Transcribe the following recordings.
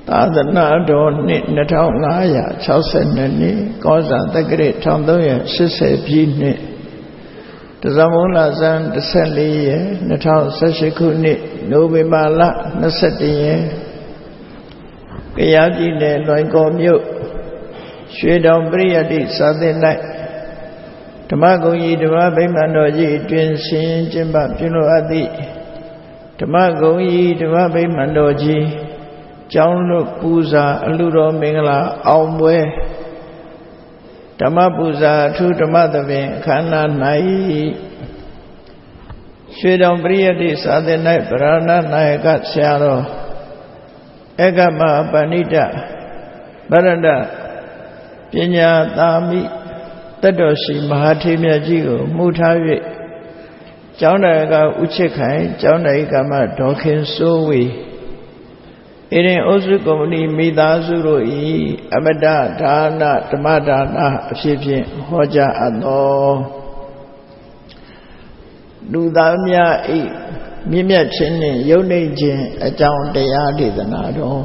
သာသနာတော်နှစ်2562နှစ်ကောဇာတက္ကရာ1380ပြည့်နှစ်တဇမုန်းလဆန်း14ရက်2018ခုနှစ်နိုဝင်ဘာလ21ရက်ကယားပြည်နယ်လွိုင်ကော်မြို့ရွှေတောင်ပရိယတ္တိစာသင်၌ဓမ္မဂုဏ်ကြီးဓမ္မဗိမာန်တော်ကြီးတွင်ဆင်ကျင်းပပြုလုပ်အပ်သည့်ဓမ္မဂုဏ်ကြီးဓမ္မဗိမာန်တော်ကြီးကျောင်းလွတ်ပူဇာအလှတော်မင်္ဂလာအောင်ပွဲဓမ္မပူဇာအထူးဓမ္မသဘင်အခမ်းအနား၌ရွှေတောင်ပရိယတ္တိစာသင်၌ဗရဏနာယကဆရာတော်ဧကမပဏိတဗရဏပညာသာမိတတ်တော်ရှိမဟာထေမြတ်ကြီးကိုမှုထား၍ကျောင်းတော်ကဥချစ်ခိုင်ကျောင်းတော်ကမှဒေါခင်စိုးဝေဣရင်ဩစုကုမ္ပဏီမိသားစုတို့၏အမတဒါနဓမ္မဒါနအဖြစ်ဖြင့်ဟောကြားအပ်သောလူသားများ၏မြင့်မြတ်ခြင်းနှင့်ယုတ်နှိမ့်ခြင်းအကြောင်းတရားဒေသနာတော်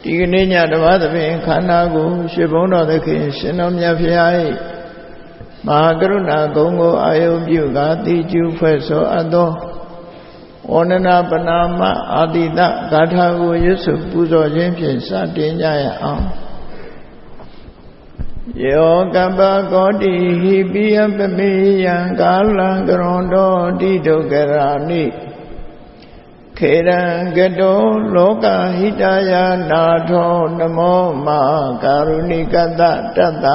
ဒီကနေ့ညဓမ္မသဘင်ခန္ဓာကိုရွှေဘုန်းတော်သခင်ရှင်တော်မြတ်ဖျား၏မဟာကရုဏာဂုဏ်ကိုအာယုပြုကာတိကျူဖွဲ့ဆိုအပ်သောဝန္ဒနာပနာမအာတိတဂါထာကိုရွတ်ဆိုပူဇော်ခြင်းဖြင့်စတင်ကြရအောင်ယောကပ္ပကောတိဟိပိယပမေယံကာလံကရွန်တော်တိဒုက္ခရာနိခေရံကတောလောကဟိတယနာထောနမောမာကာရုဏိကတတတ္တ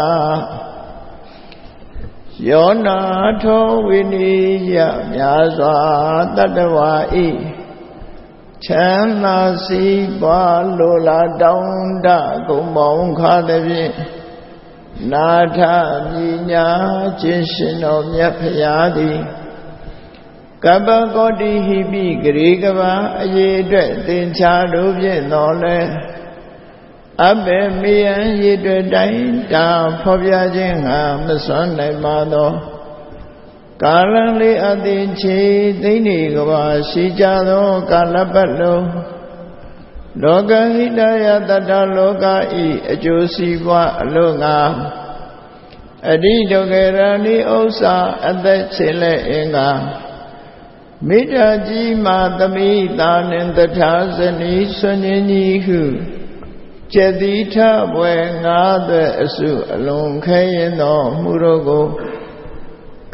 ယောနာထောဝိနိယမြာစွာတတ္တဝါဤချမ်းသာစီးပွားလိုလားတောင်းတဂုံပေါင်းခါသည်ဖြင့်နာထမြညာခြင်းရှင်တော်မြတ်ဖရာသည်ကပ္ပကောတိဟိပိဂရေကဘာအရေးအတွက်သင်္ချာတို့ဖြင့်တော်လဲအဘေမေယံရည်တွေ့တိုင်းတာဖော်ပြခြင်းငါမစွမ်းနိုင်ပါသောကာလလေးအသင်ချေသိနေကဘာရှိကြသောကာလပတ်လုံးလောကဟိတယတတ္တလောကဤအကျိုးစီးပွားအလို့ငါအတိဒုက္ခရဏိဥစ္စာအသက်ချေလက်အင်္ဂါမိတ္တကြီးမာသမိတာနှင့်တထာဇနီဆွန်ញကြီးဟုကျက်တိထဘွယ်ငါးသက်အစုအလုံးခဲရင်တော်မူတော်ကို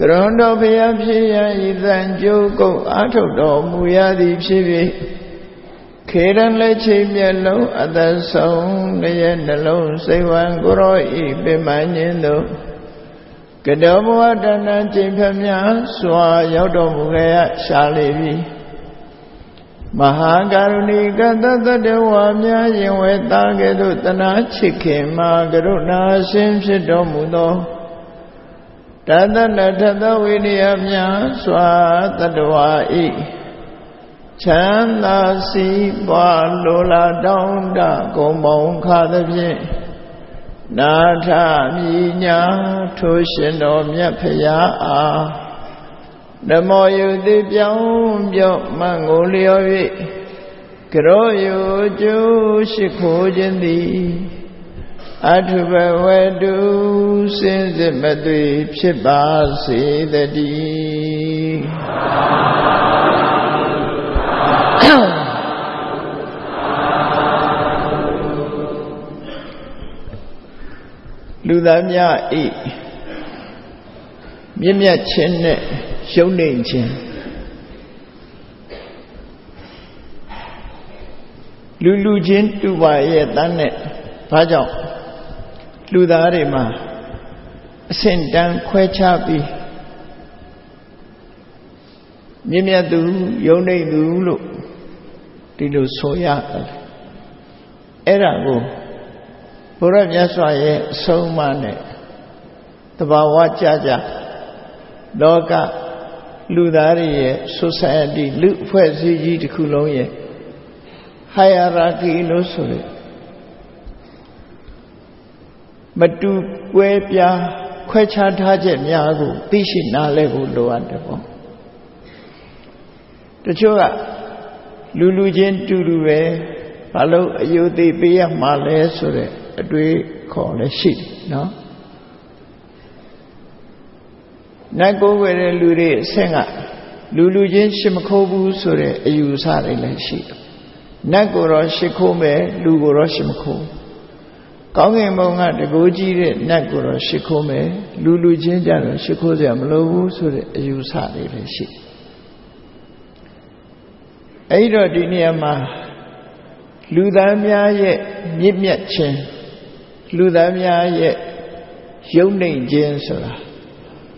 ကရွန်တော်ဘုရားဖြစ်ရန်ဤသံကြိုးကုတ်အားထုတ်တော်မူရသည်ဖြစ်၍ခေရန်လက်ချိမျက်လုံးအသက်ဆုံးလျက်နှလုံးစိတ်ဝံကိုရောဤပင်မညင်းတို့ကတောဘဝတဏ္ဍကျင့်ဖျက်များစွာရောက်တော်မူခဲ့ရရှာလေပြီမဟာကရုဏီကတတ္တဝါများရင်ဝဲသားကဲ့သို့တနာချစ်ခင်မှာကရုဏာရှင်ဖြစ်တော်မူသောတတ္တနထသဝိနည်းများစွာတတ္တဝါဤချမ်းသာစီးပွားလိုလားတောင်းတဂုံပေါင်းခါသဖြင့်နာထမြညာထိုရှင်တော်မြတ်ဖရာအားနမောယုတိပြောင်းပြော့မှန်ကိုလျော်၍ကရောယုကျိုးရှိခိုးခြင်းသည်အထုဘဝတုစင်စစ်မသွေဖြစ်ပါစေတည်းလူသားများဤမြင့်မြတ်ခြင်းနဲ့ရှုံးနေခြင်းလူချင်းတူပါရဲ့တန်းနဲ့ဘာကြောင့်လူသားတွေမှာအဆင့်တန်းခွဲခြားပြီးမြင့်မြတ်သူယုံနေသူလို့ဒီလိုဆိုရတယ်အဲ့ဒါကိုဘုရားမြတ်စွာရဲ့အဆုံးအမနဲ့တဘာဝကြကြလောကလူသားတွေရဲ့ society လူအဖွဲ့အစည်းကြီးတစ်ခုလုံးရဲ့ hierarchy လို့ဆိုရမတူကွဲပြားခွဲခြားထားချက်များကိုသိရှိနားလည်ဖို့လိုအပ်တယ်ပေါ့တ ချို့ကလူချင်းတူတူပဲဘာလို့အယုသိပေးရမှာလဲဆိုတဲ့အတွေးခေါ်လည်းရှိတယ်နော်နတ်ကိုယ်ွယ်တဲ့လူတွေအဆင့်ကလူချင်းရှ िख ိုးဘူးဆိုတဲ့အယူဆတွေလည်းရှိတယ်နတ်ကိုတော့ရှ िख ိုးမယ်လူကိုတော့ရှ िख ိုးကောင်းကင်ဘုံကတကူကြီးတဲ့နတ်ကိုတော့ရှ िख ိုးမယ်လူချင်းကြတော့ရှ िख ိုးစရာမလိုဘူးဆိုတဲ့အယူဆတွေလည်းရှိတယ်အဲ့တော့ဒီနေရာမှာလူသားများရဲ့မြင့်မြတ်ခြင်းလူသားများရဲ့ယုံနိုင်ခြင်းဆိုတာ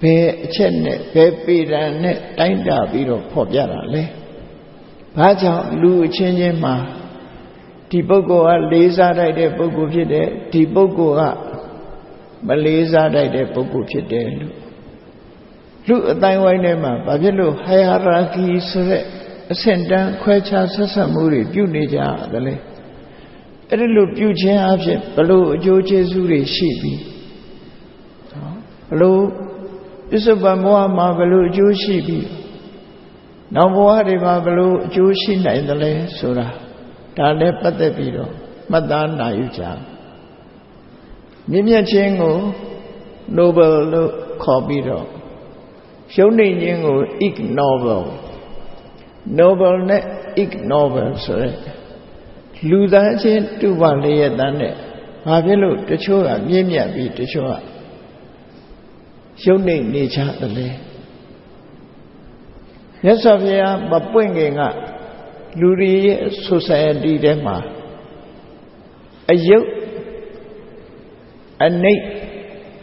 ဘယ်အချက်နဲ့ဘယ်ပေဒံနဲ့တိုင်းတာပြီးတော့ဖော်ပြတာလဲဘာကြောင့်လူအချင်းချင်းမှာဒီပုဂ္ဂိုလ်ကလေးစားတတ်တဲ့ပုဂ္ဂိုလ်ဖြစ်တယ်ဒီပုဂ္ဂိုလ်ကမလေးစားတတ်တဲ့ပုဂ္ဂိုလ်ဖြစ်တယ်လို့လူအတိုင်းဝိုင်းထဲမှာဘာဖြစ်လို့ hierarchy ဆိုတဲ့အဆင့်တန်းခွဲခြားဆက်ဆက်မှုတွေပြုနေကြတယ်လေအဲ့ဒီလိုပြုခြင်းအဖြစ်ဘလို့အကျိုးကျေးဇူးတွေရှိပြီဘလို့ပစ္စုပန်ဘဝမှာဘလို့အကျိုးရှိပြီနောက်ဘဝတွေမှာဘလို့အကျိုးရှိနိုင်တယ်လဲဆိုတာဒါလည်းပတ်သက်ပြီးတော့မှတ်သားနိုင်ယူကြမြင့်မြတ်ခြင်းကို Nobel လို့ခေါ်ပြီးတော့ရှုံးနေခြင်းကို ignoble Noble နဲ့ ignoble ဆိုတဲ့လူသားချင်းတူပါလျက်တန်းနဲ့ဘာဖြစ်လို့တချို့ကမြင့်မြတ်ပြီးတချို့ကရှုံးနေကြတယ်လေမြတ်စွာဘုရားမပွင့်ခင်ကလူတွေရဲ့ society ထဲမှာအယုတ်အနိတ်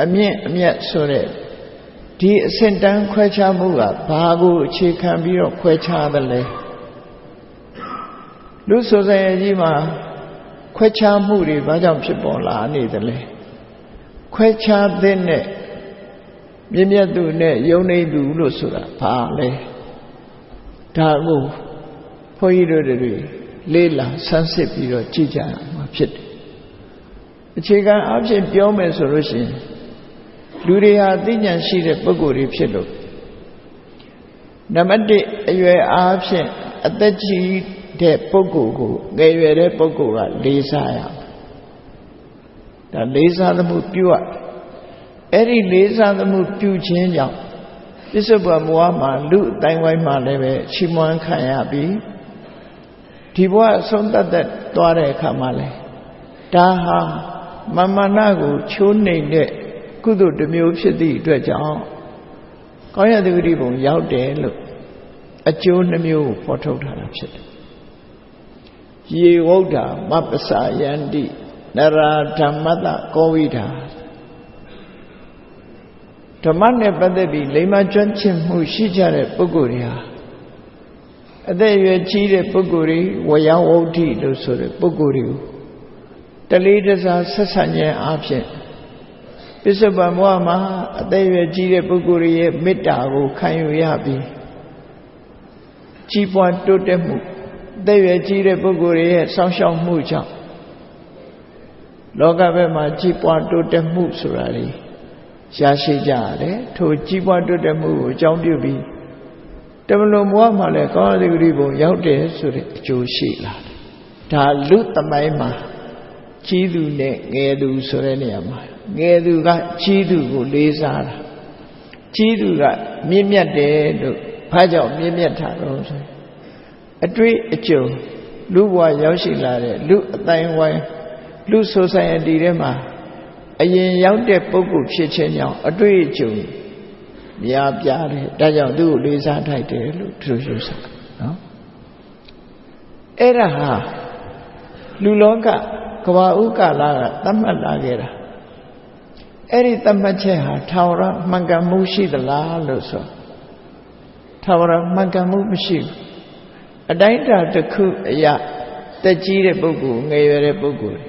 အမြင့်အမြတ်ဆိုတဲ့ဒီအဆင့်တန်းခွဲခြားမှုကဘာကိုအခြေခံပြီးတော့ခွဲခြားသလဲလူ society မှာခွဲခြားမှုတွေဘာကြောင့်ဖြစ်ပေါ်လာနေသလဲခွဲခြားတဲ့နဲ့မြင့်မြတ်သူနဲ့ယုံနေသူလို့ဆိုတာဘာလဲဒါကိုဘုန်းကြီးတို့တွေလေးလာဆန်းစစ်ပြီးတော့ကြည့်ကြရမှာဖြစ်တယ်အခြေခံအဖြစ်ပြောမယ်ဆိုလို့ရှိရင်လူတွေဟာသိဉာဏ်ရှိတဲ့ပုဂ္ဂိုလ်တွေဖြစ်လို့နံပါတ်1အရွယ်အားဖြင့်အသက်ကြီးတဲ့ပုဂ္ဂိုလ်ကိုငယ်ရွယ်တဲ့ပုဂ္ဂိုလ်ကလေးစားရဒါလေးစားသမှုပြုရအဲ့ဒီလေးစားသမှုပြုခြင်းကြောင့်ပစ္စုပန်ဘဝမှာလူအတိုင်းဝိုင်းမှာလည်းပဲချီးမွမ်းခံရပြီးဒီဘဝအဆုံးသတ်သွားတဲ့အခါမှာလဲဒါဟာမာနကိုချိုးနှိမ်တဲ့ကုသိုလ်တစ်မျိုးဖြစ်သည့်အတွက်ကြောင့်ကောင်းရသတိပုံရောက်တယ်လို့အကျိုးနှမျိုးကိုဖော်ထုတ်ထားတာဖြစ်တယ်။ယေဝုဒ္ဓမပ္ပစယန္တိနရာဓမ္မတကောဝိဓာဓမ္မနဲ့ပတ်သက်ပြီးလိမ္မာကျွမ်းကျင်မှုရှိကြတဲ့ပုဂ္ဂိုလ်တွေဟာအသက်အရွယ်ကြီးတဲ့ပုဂ္ဂိုလ်တွေဝယဝုဒ္ဓိလို့ဆိုတဲ့ပုဂ္ဂိုလ်တွေကိုတလေးတစားဆက်ဆံခြင်းအပြင်ပစ္စုပန်ဘဝမှာအသက်အရွယ်ကြီးတဲ့ပုဂ္ဂိုလ်ရဲ့မေတ္တာကိုခံယူရပြီးကြီးပွားတိုးတက်မှုအသက်အရွယ်ကြီးတဲ့ပုဂ္ဂိုလ်ရဲ့စောင့်ရှောက်မှုကြောင့်လောကဘက်မှာကြီးပွားတိုးတက်မှုဆိုတာလေးရရှိကြရတယ်ထိုကြီးပွားတိုးတက်မှုကိုအကြောင်းပြုပြီးတမလွန်ဘဝမှာလည်းကောင်းတဲ့ဂရုပုံရောက်တယ်ဆိုတဲ့အကျိုးရှိလာတယ်ဒါလူသမိုင်းမှာကြီးသူနဲ့ငယ်သူဆိုတဲ့နေရာမှာငယ်သူကကြီးသူကိုလေးစားတာကြီးသူကမြင့်မြတ်တယ်လို့ဘာကြောင့်မြင့်မြတ်တာတော့ဆိုအတွေ့အကြုံလူဘဝရောက်ရှိလာတဲ့လူအတိုင်းဝိုင်းလူ society ထဲမှာအရင်ရောက်တဲ့ပုဂ္ဂိုလ်ဖြစ်ခြင်းကြောင့်အတွေ့အကြုံများပြားတယ်ဒါကြောင့်သူ့ကိုလေးစားထိုက်တယ်လို့သူတို့ယူဆနော်အဲ့ဒါဟာလူလောကကဘာဥကာလကသတ်မှတ်လာခဲ့တာအဲ့ဒီသတ်မှတ်ချက်ဟာထာဝရမှန်ကန်မှုရှိသလားလို့ဆိုထာဝရမှန်ကန်မှုမရှိဘူးအတိုင်းတာတစ်ခုအရာတက်ကြီးတဲ့ပုဂ္ဂိုလ်ငယ်ရွယ်တဲ့ပုဂ္ဂိုလ်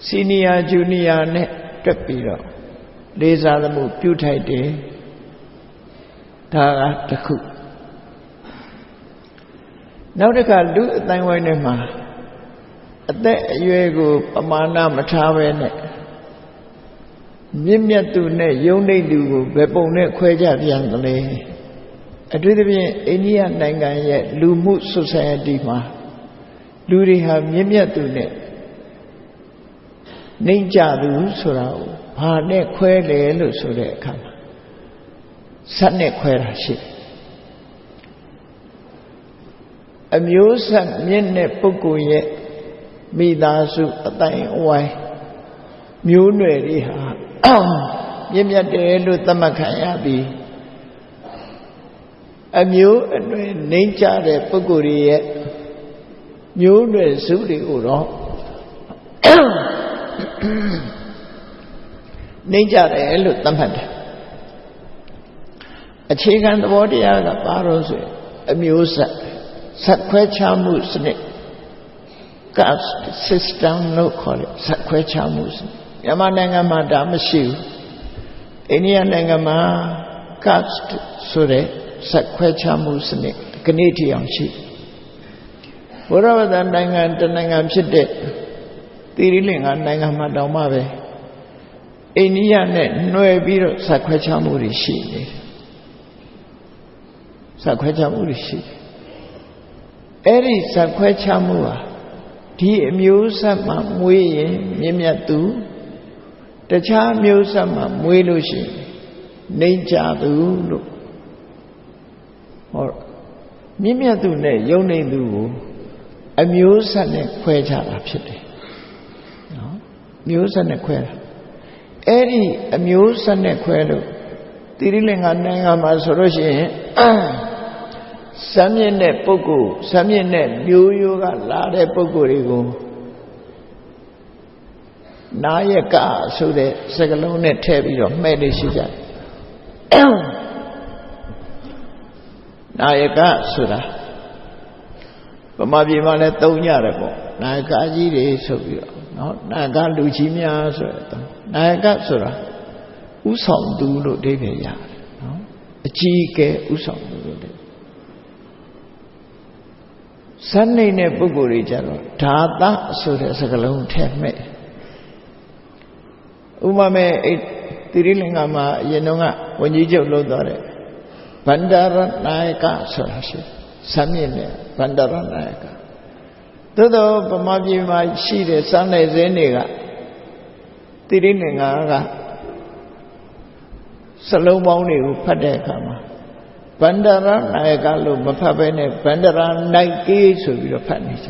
စီနီယာဂျူနီယာနဲ့တွက်ပြီးတော့လေးစားသမှုပြုထိုက်တယ်ဒါကတစ်ခုနောက်တစ်ခါလူအတိုင်းဝိုင်းထဲမှာအသက်အရွယ်ကိုပမာဏမထားပဲနဲ့မြင့်မြတ်သူနဲ့ယုံနေသူကိုဘယ်ပုံနဲ့ခွဲကြပြန်သလဲ အထူးသဖြင့်အိန္ဒိယနိုင်ငံရဲ့လူမှု society မှာလူတွေဟာမြင့်မြတ်သူနဲ့နှိမ့်ကြသူဆိုတာကိုဘာနဲ့ခွဲလဲလို့ဆိုတဲ့အခါမှာစက်နဲ့ခွဲတာရှိတယ်အမျိုးဆက်မြင့်တဲ့ပုဂ္ဂိုလ်ရဲ့မိသားစုအတိုင်းအဝိုင်းမျိုးနွယ်တွေဟာမြင့်မြတ်တယ်လို့သတ်မှတ်ခံရပြီးအမျိုးအနွယ်နှိမ့်ကြတဲ့ပုဂ္ဂိုလ်တွေရဲ့မျိုးနွယ်စုတွေကိုတော့နှိမ့်ကြတယ်လို့သတ်မှတ်တယ်အခြေခံသဘောတရားကဘာလို့ဆိုရင်အမျိုးဆက်ဆက်ခွဲခြားမှုစနစ် caste system လို့ခေါ်တယ်ဆက်ခွဲခြားမှုစနစ်မြန်မာနိုင်ငံမှာဒါမရှိဘူးအိန္ဒိယနိုင်ငံမှာ caste ဆိုတဲ့ဆက်ခွဲခြားမှုစနစ်ကနေ့ထိအောင်ရှိဘုရားဘာသာနိုင်ငံတနိုင်ငံဖြစ်တဲ့သီရိလင်္ကာနိုင်ငံမှာတောင်မှပဲအိန္ဒိယနဲ့နှွယ်ပြီးတော့ဆက်ခွဲခြားမှုတွေရှိနေတယ်ဆက်ခွဲခြားမှုတွေရှိတယ်အဲ့ဒီဆက်ခွဲခြားမှုဟာဒီအမျိုးဆက်မှာမွေးရင်မြင့်မြတ်သူတခြားမျိုးဆက်မှာမွေးလို့ရှိရင်နှိမ့်ကြသူလို့ဟောမြင့်မြတ်သူနဲ့ယုံနေသူကိုအမျိုးဆက်နဲ့ခွဲခြားတာဖြစ်တယ်နော်မျိုးဆက်နဲ့ခွဲတာအဲ့ဒီအမျိုးဆက်နဲ့ခွဲလို့သီရိလင်္ကာနိုင်ငံမှာဆိုလို့ရှိရင်စမ်းမြင့်တဲ့ပုဂ္ဂိုလ်စမ်းမြင့်တဲ့မျိုးရိုးကလာတဲ့ပုဂ္ဂိုလ်တွေကိုနာယကဆိုတဲ့စကားလုံးနဲ့ထည့်ပြီးတော့မှဲ့နေရှိကြတယ်နာယကဆိုတာဗမာပြည်မှာလည်းသုံးကြတယ်ပေါ့နာယကကြီးတွေဆိုပြီးတော့နော်နာယကလူကြီးများဆိုတော့နာယကဆိုတာဥဆောင်သူလို့အဓိပ္ပာယ်ရတယ်နော်အကြီးအကဲဥဆောင်သူလို့ဇန်နေတဲ့ပုဂ္ဂိုလ်တွေကြတော့ဓာတဆိုတဲ့စကားလုံးထည့်မဲ့ဥပမာမဲ့သီရိလင်္ကာမှာအရင်ကဝန်ကြီးချုပ်လုပ်သွားတဲ့ဗန္ဒရနာယကဆိုတာရှိဇန်မြင့်တဲ့ဗန္ဒရနာယကသို့တော့ဗမာပြည်မှာရှိတဲ့စံနယ်ဇင်းတွေကသီရိလင်္ကာကစလုံးပေါင်းတွေကိုဖတ်တဲ့အခါမှာဗန္ဒရနာယကလို့မဖတ်ဘဲနဲ့ဗန္ဒရာနိုင်ကေးဆိုပြီးတော့ဖတ်နေကြ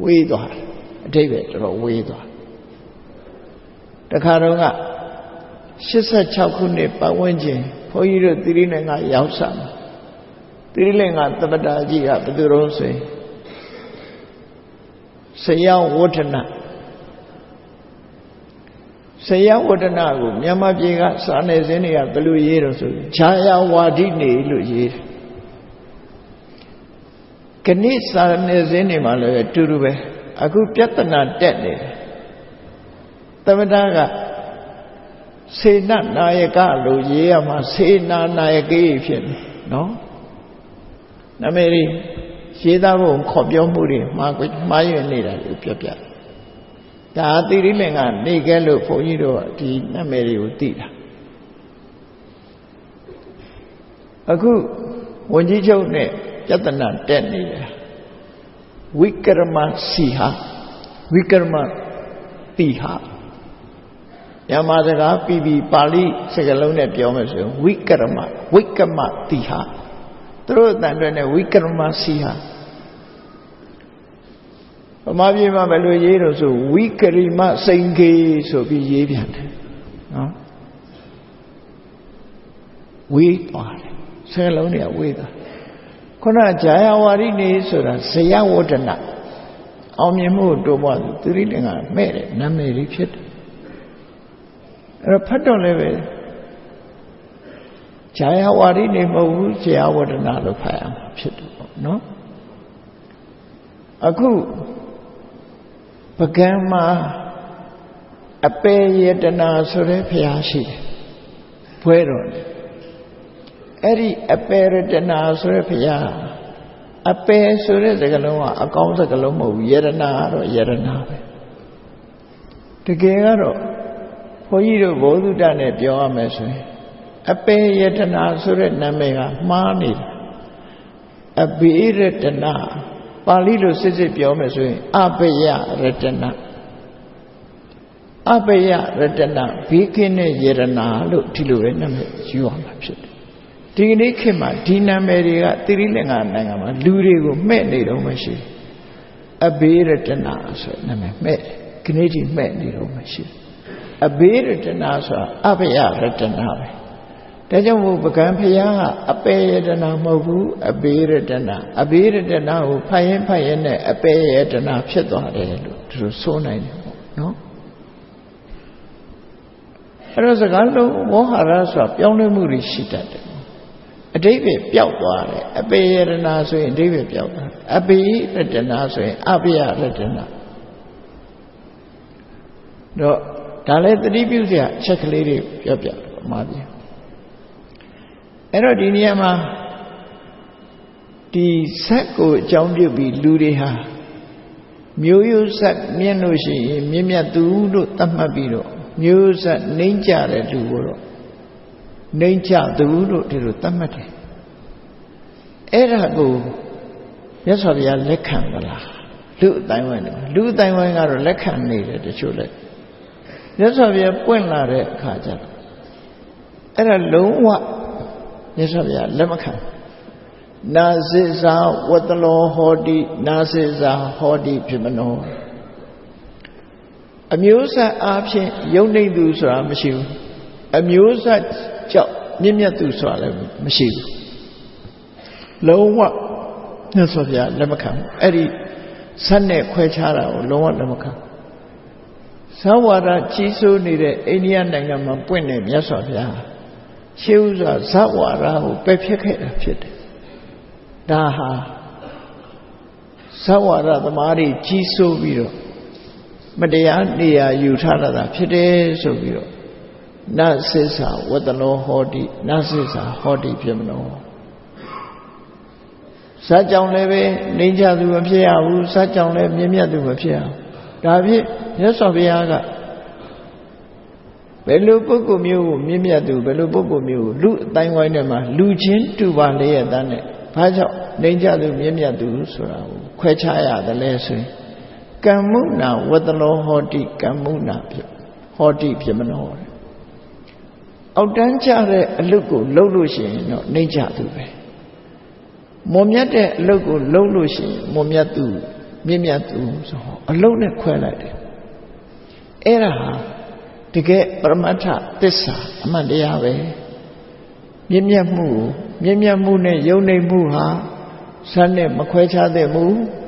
ဝေးသွားတယ်အဓိပ္ပာယ်တော်တော်ဝေးသွားတခါတော့က86ခုနှစ်ပတ်ဝန်းကျင်ဘုန်းကြီးတို့သီရိလင်္ကာရောက်စားမှာသီရိလင်္ကာသမ္ပတာကြီးကဘယ်သူတော့ဆိုရင်ဆရာဝဋ္ဌနာဆရာဝဋ္ဌနာကိုမြန်မာပြည်ကစာနယ်ဇင်းတွေကဘယ်လိုရေးတော့ဆိုခြာယာဝါဒိနေလို့ရေးတယ်ခဏိစာနယ်ဇင်းတွေမှာလည်းတူတူပဲအခုပြဿနာတက်နေတယ်သမတာကစေနနာယကလို့ရေးရမှာစေနာနာယကေဖြစ်နေနော်နာမည်လေးရေးသားဖို့ခေါ်ပြောမှုတွေမှားရွံ့နေတာလို့ပြောပြဒါသီရိလင်္ကာနေခဲ့လို့ဘုန်းကြီးတို့ဒီနာမည်တွေကိုသိတာအခုဝန်ကြီးချုပ်နဲ့ပြဿနာတက်နေတယ်ဝိကရမစီဟာဝိကရမတိဟာမြန်မာစကားပြီးပါဠိစကားလုံးနဲ့ပြောမယ်ဆိုရင်ဝိကရမတိဟာသူတို့အတန်တွေနဲ့ဝိကရမစီဟာဗမာပြည်မှာဘယ်လိုရေးလို့ဆိုဝိကရိမစိန်ခေဆိုပြီးရေးပြန်တယ်နော်ဝေးသွားတယ်စကားလုံးတွေကဝေးသွားခုနဂျာယဝါရိနေဆိုတာဇယဝဋ္ဌနာအောင်မြင်မှုတိုးပွားသူသီရိလင်္ကာမဲ့တဲ့နာမည်ကြီးဖြစ်တယ်အဲ့တော့ဖတ်တော့လည်းပဲဂျာယဝါရိနေမဟုတ်ဘူးဇယဝဋ္ဌနာလို့ဖတ်ရမှာဖြစ်တယ်ပေါ့နော်အခုပကံမှာအပေယတနာဆိုတဲ့ဘုရားရှိတယ်ဘွဲတော်တယ်အဲ့ဒီအပေရတနာဆိုတဲ့ဘုရားအပေဆိုတဲ့စကားလုံးကအကောင်းစကားလုံးမဟုတ်ဘူးယရနာကတော့ယရနာပဲတကယ်ကတော့ဘုန်းကြီးတို့ဘုဒ္ဓနဲ့ပြောရမယ်ဆိုရင် အပေယတနာဆိုတဲ့နာမည်ကမှားနေတာအဘေရတနာပါဠိလိုစစ်ပြောမယ်ဆိုရင်အပေယရတနာအပေယရတနာဘေးကင်းတဲ့ယရနာလို့ဒီလိုပဲနာမည်ယူရမှာဖြစ်တယ်ဒီကနေ့ခေတ်မှာဒီနာမည်တွေကတိရိလင်္ကာနိုင်ငံမှာလူတွေကိုမှဲ့နေတော့မရှိအဘေရတနာဆိုတဲ့နာမည်မှဲ့ခဏကြီးမှဲ့နေတော့မရှိအဘေရတနာဆိုတာအပေယရတနာပဲဒါကြောင့်မို့ပကံဖျားကအပေယတနာမဟုတ်ဘူးအဘေရတနာအဘေရတနာကိုဖတ်ရင်နဲ့အပေယတနာဖြစ်သွားတယ်လို့သူတို့ဆိုနိုင်တယ်ပေါ့နော်အဲ့တော့စကားလုံးဝေါဟာရဆိုတာပြောင်းလဲမှုတွေရှိတတ်တယ်အဓိပ္ပာယ်ပျောက်သွားတယ်အပေယတနာဆိုရင်အဓိပ္ပာယ်ပျောက်သွားအပေရတနာဆိုရင်အပေယရတနာတော့ဒါလည်းသတိပြုစရာအချက်ကလေးတွေပြောပြမှာပြအဲ့တော့ဒီနေရာမှာဒီဇက်ကိုအကြောင်းပြုပြီးလူတွေဟာမျိုးရိုးဇက်မြင်လို့ရှိရင်မြင့်မြတ်သူလို့သတ်မှတ်ပြီးတော့မျိုးဇက်နှိမ့်ကြတဲ့လူကိုတော့နှိမ့်ကြသူလို့ဒီလိုသတ်မှတ်တယ်အဲ့ဒါကိုမြတ်စွာဘုရားလက်ခံမလားလူအတိုင်းဝိုင်းလူအတိုင်းဝိုင်းကတော့လက်ခံနေတယ်တချို့လည်းမြတ်စွာဘုရားပွင့်လာတဲ့အခါကျတော့အဲ့ဒါလုံးဝမြတ်စွာဘုရားလက်မခံနာစိဇာဝတ္တလောဟောတိနာစိဇာဟောတိဖြစ်မနောအမျိုးဆက်အားဖြင့်ယုံနေသူဆိုတာမရှိဘူးအမျိုးဆက်ကြောင့်မြင့်မြတ်သူဆိုတာလည်းမရှိဘူးလုံးဝမြတ်စွာဘုရားလက်မခံအဲ့ဒီဇတ်နဲ့ခွဲခြားတာကိုလုံးဝလက်မခံသဝါဒကြီးစိုးနေတဲ့အိန္ဒိယနိုင်ငံမှာပွင့်တဲ့မြတ်စွာဘုရားရှေးဥစွာဇဝါဒကိုပယ်ဖျက်ခဲ့တာဖြစ်တယ်ဒါဟာဇဝါဒသမားတွေကြီးစိုးပြီးတော့မတရားနေရာယူထားတာဖြစ်တယ်ဆိုပြီးတော့နစိစ္ဆာဝတ္တလောဟောတိနစိစ္ဆာဟောတိဖြစ်မလို့ဇာကြောင့်လည်းပဲနှိမ့်ချသူမဖြစ်ရဘူးဇာကြောင့်လည်းမြင့်မြတ်သူမဖြစ်ရဘူးဒါဖြင့်မြတ်စွာဘုရားကဘယ်လိုပုဂ္ဂိုလ်မျိုးကိုမြင့်မြတ်သူဘယ်လိုပုဂ္ဂိုလ်မျိုးကိုလူအတိုင်းဝိုင်းထဲမှာလူချင်းတူပါလေရဲ့တန်းနဲ့ဘာကြောင့်နှိမ့်ချသူမြင့်မြတ်သူဆိုတာကိုခွဲခြားရတယ်လဲဆိုရင်ကမ္မုနာဝတ္တလောဟောတိကမ္မုနာဖြစ်ဟောတိဖြစ်မလို့အောက်တန်းကျတဲ့အလုပ်ကိုလုပ်လို့ရှိရင်တော့နှိမ့်ချသူပဲမွန်မြတ်တဲ့အလုပ်ကိုလုပ်လို့ရှိရင်မွန်မြတ်သူမြင့်မြတ်သူဆိုအလုပ်နဲ့ခွဲလိုက်တယ်အဲ့ဒါဟာတကယ်ပရမတ္ထသစ္စာအမှန်တရားပဲမြင့်မြတ်မှုနဲ့ယုံနေမှုဟာဇတ်နဲ့မခွဲခြားတဲ့မှု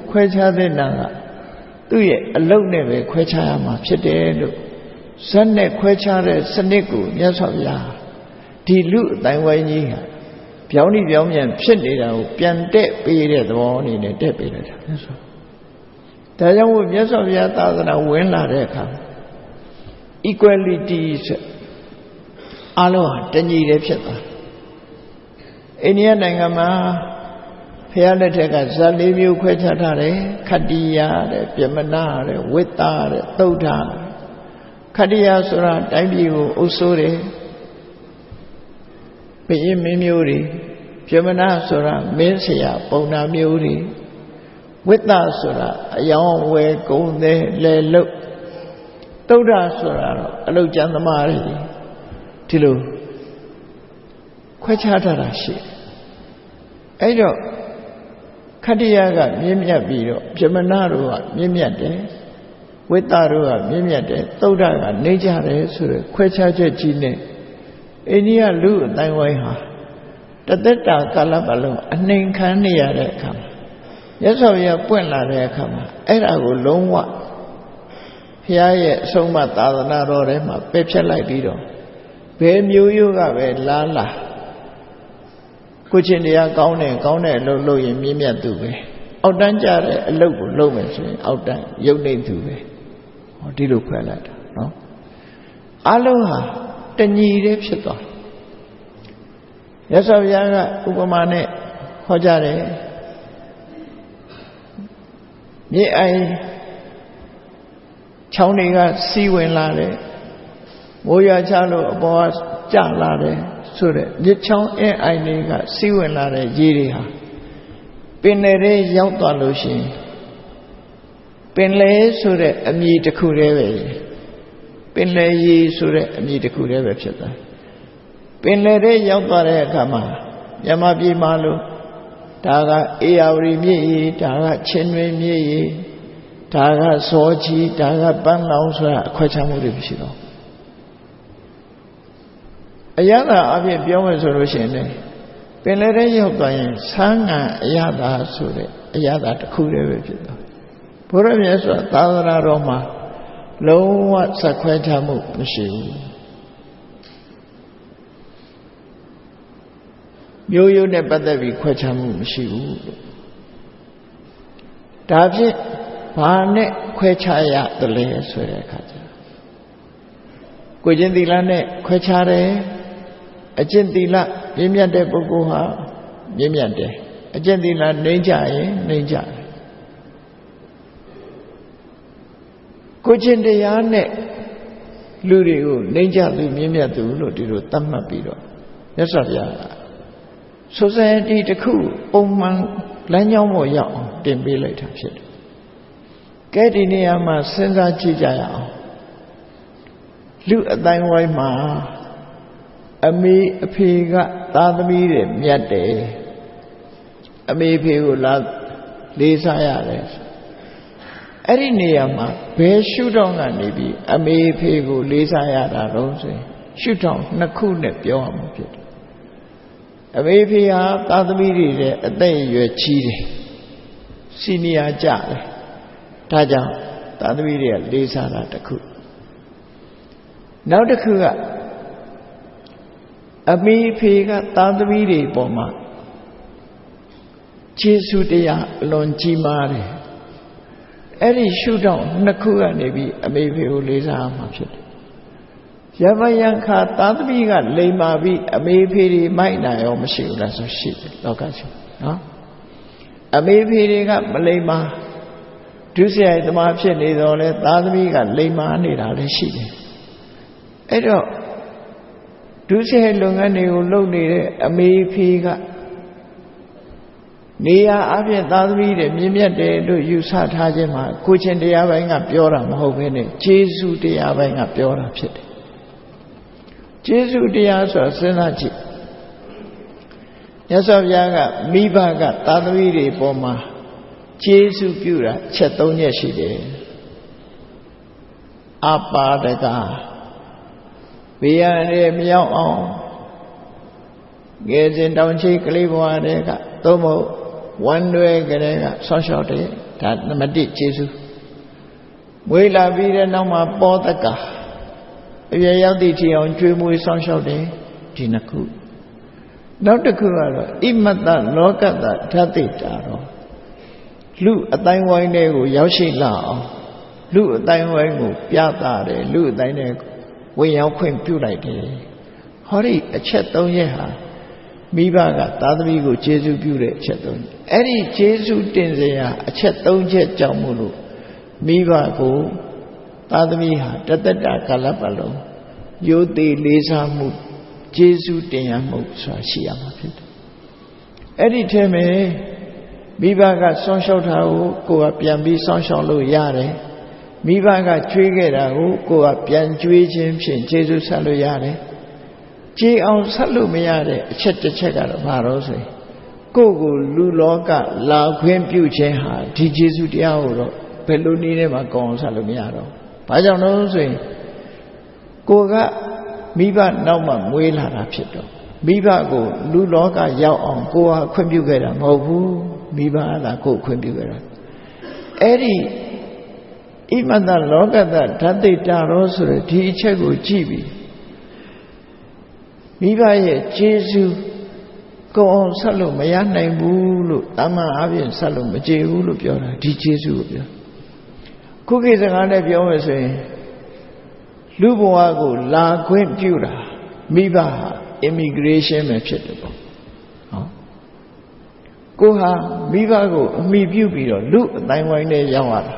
ခွဲခြားတဲ့နာကသူ့ရဲ့အလုပ်နဲ့ပဲခွဲခြားရမှာဖြစ်တယ်လို့ဇတ်နဲ့ခွဲခြားတဲ့စနစ်ကိုမြတ်စွာဘုရားဒီလူအတိုင်းဝိုင်းကြီးဟာပြောင်းပြန်ဖြစ်နေတာကိုပြန်တက်ပေးတဲ့သဘောအနေနဲ့တက်ပေးလိုက်တာမြတ်စွာဒါကြောင့်မြတ်စွာဘုရားသာသနာဝင်လာတဲ့အခါ equality ဆိုအလုံးဟာတညီတည်းဖြစ်သွားအိန္ဒိယနိုင်ငံမှာဘုရားလက်ထက်ကဇာ၄မျိုးခွဲခြားထားတယ်ခတ္တိယတဲ့ပြမနာတဲ့ဝိတ္တတဲ့သုဒ္ဓခတ္တိယဆိုတာတိုင်းပြည်ကိုအုပ်စိုးတယ်ဘုရင်မင်းမျိုးတွေပြမနာဆိုတာမင်းဆရာပုံနာမျိုးတွေဝိတ္တဆိုတာအယောင်ဝယ်ကုန်တယ်လဲလုတ်သုဒ္ဓဆိုတာတော့အလုတ်ကျမ်းသမားတွေဒီလိုခွဲခြားထားတာရှိအဲ့တော့ခတ္တိယကမြင့်မြတ်ပြီးတော့ပြမနာတို့ကမြင့်မြတ်တယ်ဝိတ္တတို့ကမြင့်မြတ်တယ်သုဒ္ဓကနေကြတယ်ဆိုရယ်ခွဲခြားချက်ကြီးနဲ့အိန္ဒိယလူအတိုင်းဝိုင်းဟာတသက်တာကာလပတ်လုံးအနှိမ်ခံနေရတဲ့အခါမှာမြတ်စွာဘုရားပွင့်လာတဲ့အခါမှာအဲ့ဒါကိုလုံးဝဘုရားရဲ့အဆုံးအမသာသနာတော်ထဲမှာပယ်ဖြတ်လိုက်ပြီးတော့ဘယ်မျိုးရိုးကပဲလာကိုချင်းတရားကောင်းတဲ့အလုပ်လုပ်ရင်မြင့်မြတ်သူပဲအောက်တန်းကြတဲ့အလုပ်ကိုလုပ်မယ်ဆိုရင်အောက်တန်းယုံနေသူပဲဟောဒီလိုခွဲလိုက်တာနော်အလုံးဟာတညီတည်းဖြစ်သွားရသော်ဘုရားကဥပမာနဲ့ဟောကြားတယ်မြေအိုင်ချောင်းတွေကစီးဝင်လာတယ်မိုးရွာချလို့အပေါ်ကကျလာတယ် ဆိုတဲ့မြစ်ချောင်းအင်းအိုင်တွေကစီးဝင်လာတဲ့ရေတွေဟာပင်လယ်ထဲရောက်သွားလို့ရှိရင်ပင်လယ်ဆိုတဲ့အမည်တစ်ခုတည်းပဲပင်လယ်ရေဆိုတဲ့အမည်တစ်ခုတည်းပဲဖြစ်သွားပင်လယ်ထဲရောက်သွားတဲ့အခါမှာမြန်မာပြည်မှာလို့ဒါကအေယာဝတီမြစ်ရေဒါကချင်းတွင်းမြစ်ရေဒါကစောကြီးဒါကပန်းလောင်ဆိုတာအခွဲခြားမှုတွေမရှိတော့အရသာအဖြစ်ပြောမယ်ဆိုလို့ရှိရင်လည်းပင်လယ်ထဲရောက်သွားရင်ဆန်းငံအရသာဆိုတဲ့အရသာတစ်ခုတည်းပဲဖြစ်သွားဘုရားမြတ်စွာသာသနာတော်မှာလုံးဝစက်ခွဲခြားမှုမရှိဘူးမျိုးရိုးနဲ့ပတ်သက်ပြီးခွဲခြားမှုမရှိဘူးလို့ဒါဖြင့်ဘာနဲ့ခွဲခြားရတယ်လဲဆိုတဲ့အခါကျကိုကျင့်သီလနဲ့ခွဲခြားတယ်အကျင့်သီလမြင့်မြတ်တဲ့ပုဂ္ဂိုလ်ဟာမြင့်မြတ်တယ်အကျင့်သီလနှိမ့်ကြရင်နှိမ့်ကြတယ်ကိုကျင့်တရားနဲ့လူတွေကိုနှိမ့်ကြသူမြင့်မြတ်သူလို့ဒီလိုသတ်မှတ်ပြီးတော့မြတ်စွာဘုရား society တစ်ခုပုံမှန်လမ်းကြောင်းပေါ်ရောက်အောင်တင်ပေးလိုက်တာဖြစ်တယ်ကဲဒီနေရာမှာစဉ်းစားကြည့်ကြရအောင်လူအတိုင်းဝိုင်းမှာအမေအဖေကသားသမီးတွေမြတ်တယ်အမေအဖေကိုလာလေးစားရတယ်အဲ့ဒီနေရာမှာဘယ်ရှုထောင့်ကနေပြီးအမေအဖေကိုလေးစားရတာတော့ဆိုရင်ရှုထောင့်နှစ်ခုနဲ့ပြောရမှာဖြစ်တယ်အမေအဖေဟာသားသမီးတွေရဲ့အသက်အရွယ်ကြီးတယ်စီနီယာကြတယ်ဒါကြောင့်သားသမီးတွေကလေးစားတာတစ်ခုနောက်တစ်ခုကအမေအဖေကသားသမီးတွေပေါ်မှာကျေးဇူးတရားအလွန်ကြီးမားတယ်အဲ့ဒီရှုထောင့်နှစ်ခုကနေပြီးအမေအဖေကိုလေးစားရမှာဖြစ်တယ်ယမယံခါသားသမီးကလိမ်မာပြီးအမေအဖေတွေမိုက်နိုင်ရောမရှိဘူးလားဆိုရှိတယ်လောကကြီးနော်အမေအဖေတွေကမလိမ်မာဒုစရိုက်သမားဖြစ်နေတော့လဲသားသမီးကလိမ်မာနေတာလည်းရှိတယ်အဲ့တော့ဒုစရိုက်လုပ်ငန်းတွေကိုလုပ်နေတဲ့အမေအဖေကနေရာအပြင်သားသမီးတွေမြင့်မြတ်တယ်လို့ယူဆထားခြင်းမှာကိုချင်းတရားပိုင်းကပြောတာမဟုတ်ဘဲနဲ့ကျေးဇူးတရားပိုင်းကပြောတာဖြစ်တယ်ကျေးဇူးတရားဆိုစဉ်းစားကြည့်မြတ်စွာဘုရားကမိဘကသားသမီးတွေပေါ်မှာကျေးဇူးပြုတာချက်၃ချက်ရှိတယ်အပါဒကဘေးရန်တွေမရောက်အောင်ငယ်စဉ်တောင်ချိကလေးဘဝတွေကသို့မဟုတ်ဝမ်းတွဲကလေးကဆောင်းလျှောက်တယ်ဒါနံပါတ်1ကျေးဇူးမွေးလာပြီးတဲ့နောက်မှာပောတကအရွယ်ရောက်သည့်ထီအောင်ကျွေးမွေးဆောင်းလျှောက်တယ်ဒီနှစ်ခုနောက်တစ်ခုကတော့ဣမတ္တလောကတ္တဓာတိတာတော့လူအတိုင်းဝိုင်းတွေကိုရောက်ရှိလာအောင်လူအတိုင်းဝိုင်းကိုပြသတယ်လူအတိုင်းတွေဝင်ရောက်ခွင့်ပြုလိုက်တယ်ဟောဒီအချက်၃ရက်ဟာမိဘကသားသမီးကိုကျေးဇူးပြုတဲ့အချက်၃ချက်အဲ့ဒီကျေးဇူးတင်စရာအချက်၃ချက်ကြောင့်မို့လို့မိဘကိုသားသမီးဟာတသက်တာကာလပတ်လုံးရိုသေလေးစားမှုကျေးဇူးတင်ရမှုဆိုတာရှိရမှာဖြစ်တယ်အဲ့ဒီထဲမှာမိဘကဆောင်းလျှောက်တာကိုကပြန်ပြီးဆောင်းလျှောက်လို့ရတယ်မိဘကကျွေးခဲ့တာကိုကပြန်ကျွေးခြင်းဖြင့်ကျေးဇူးဆက်လို့ရတယ်ကြေးအောင်ဆက်လို့မရတဲ့အချက်တစ်ချက်ကတော့ဘာလို့ဆိုရင်ကိုယ့်ကိုလူလောကလာခွင့်ပြုခြင်းဟာဒီကျေးဇူးတရားကိုတော့ဘယ်လိုနည်းနဲ့မှကောင်းအောင်ဆက်လို့မရတော့ဘာကြောင့်လဲဆိုရင်ကိုကမိဘနောက်မှမွေးလာတာဖြစ်တော့မိဘကိုလူလောကရောက်အောင်ကိုကခွင့်ပြုခဲ့တာမဟုတ်ဘူးမိဘကကိုခွင့်ပြုခဲ့တာအဲ့ဒီဣမတ္တလောကတ္တဓာတိတာရောဆိုတဲ့ဒီအချက်ကိုကြည့်ပြီးမိဘရဲ့ကျေးဇူးကိုအောင်ဆက်လို့မရနိုင်ဘူးလို့တမန်အပြင်ဆက်လို့မကျေဘူးလို့ပြောတာဒီကျေးဇူးကိုပြောခုခေတ်စကားနဲ့ပြောမယ်ဆိုရင်လူဘဝကိုလာခွင့်ပြုတာမိဘဟာ immigration ပဲဖြစ်တယ်ပေါ့ဟောကိုဟာမိဘကိုအမိပြုပြီးတော့လူအတိုင်းဝိုင်းနဲ့ရောက်လာတာ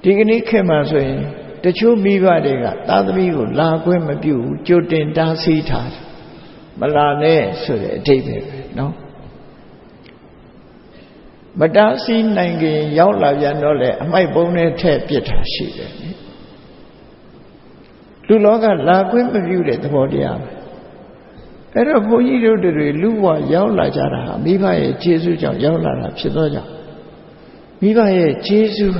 ဒီကနေ့ခေတ်မှာဆိုရင်တချို့မိဘတွေကသားသမီးကိုလာခွင့်မပြုဘူးကြိုတင်တားဆီးထားတယ် Malane Sure David, no? Madasi Nangi Yaula Yanole, my bone tap yet she. Luloga Lagwim reviewed the body up. Era Boyido de Luwa Yaula Jara, Miva Jesu Yaula Chidoja. Miva Jesu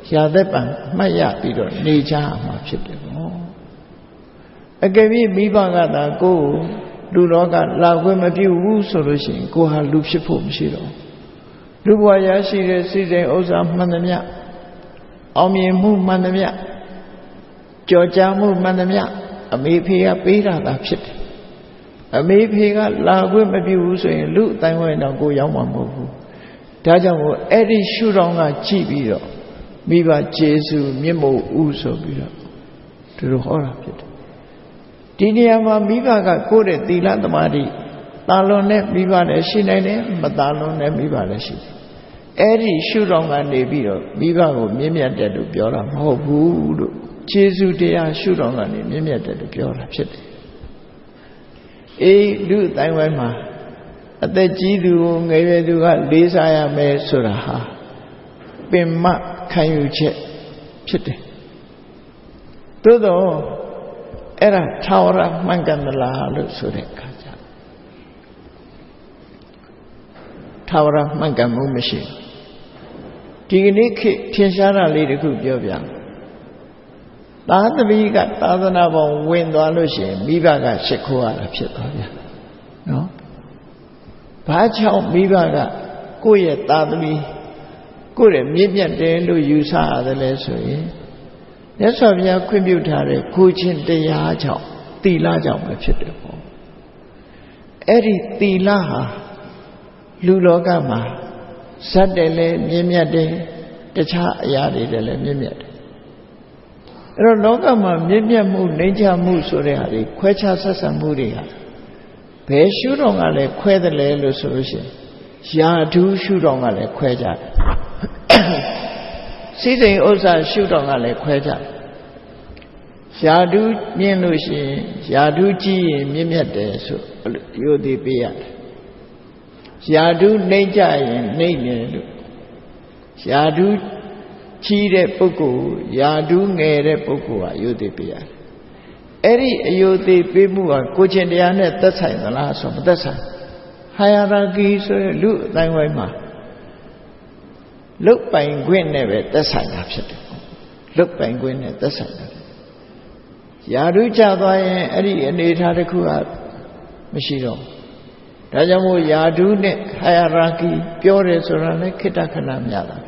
Yadepan, Maya Pido, Nija, Machito. Again, Miva Gada go, Luloga Lagwim a few solution, go her Lupshipum Shiro. Luwa Yashi, Sise Osa Manamia, Omi Mu Manamia. Georgia moved Manamia, a Mepia Pira that shit. A Mepia Lagwim abuse and loot than when I go young one move. Tajamu Eddie Shuranga Chibiro, Miva Jesu, Mimo Uso Biro. To the horror of it. Diniama Miva got good at the Landamadi. Talone Miva Shine, but Talone Miva Shi. Eddie Shuranga Nebiro, Miva Mimia Dedu Biora, Hobu. Jesu dea shoot on the Mimia de Pure Shit. Do thy wema. At the Jidu, Gaveduga, Lisaya me Suraha. Bimma, can you check? Todo era Taura Mangamala Surekaja. Taura Mangamu machine. Tignik Tinsara lady cook Jovia. The Viga Tadanabo wind Alushi, Mivaga Shekua Pitoria. No? Pacho Mivaga, Kuya Tadami, Kure Mibian Delu Yusa the Lesui. That's why we are Quibutari, Kuchin de Yajo, Tilaja Pito. Eri Tilaha, Lulogama, Sadele, Mimiade, the Cha Yadi de Mimiade. Logama, Mimia Mu, Nature Mu Suriari, Quecha Sasamuria. Pe Shurongale, Quedale solution. Yadu Shurongale, Queja. Sitting Osa Shurongale, Queja. Yadu Nienushi, Yadu G, Mimiate, Yodi Biat. Yadu Nature, Nature. Yadu Chide Puku, Yadu Nere Pukua, Yudipia. Eri Yudi Bimua, Kuchendiana, that's the last of the sun. Hierarchy, so look thy way, ma. Look by Gwyn never, the sign of it. Look by Gwyn at the sign. Yadu Java, Eri and Itarikua, Machino. Rajamu Yadu ne hierarchy, pure Sorana, Kitakanam Yada.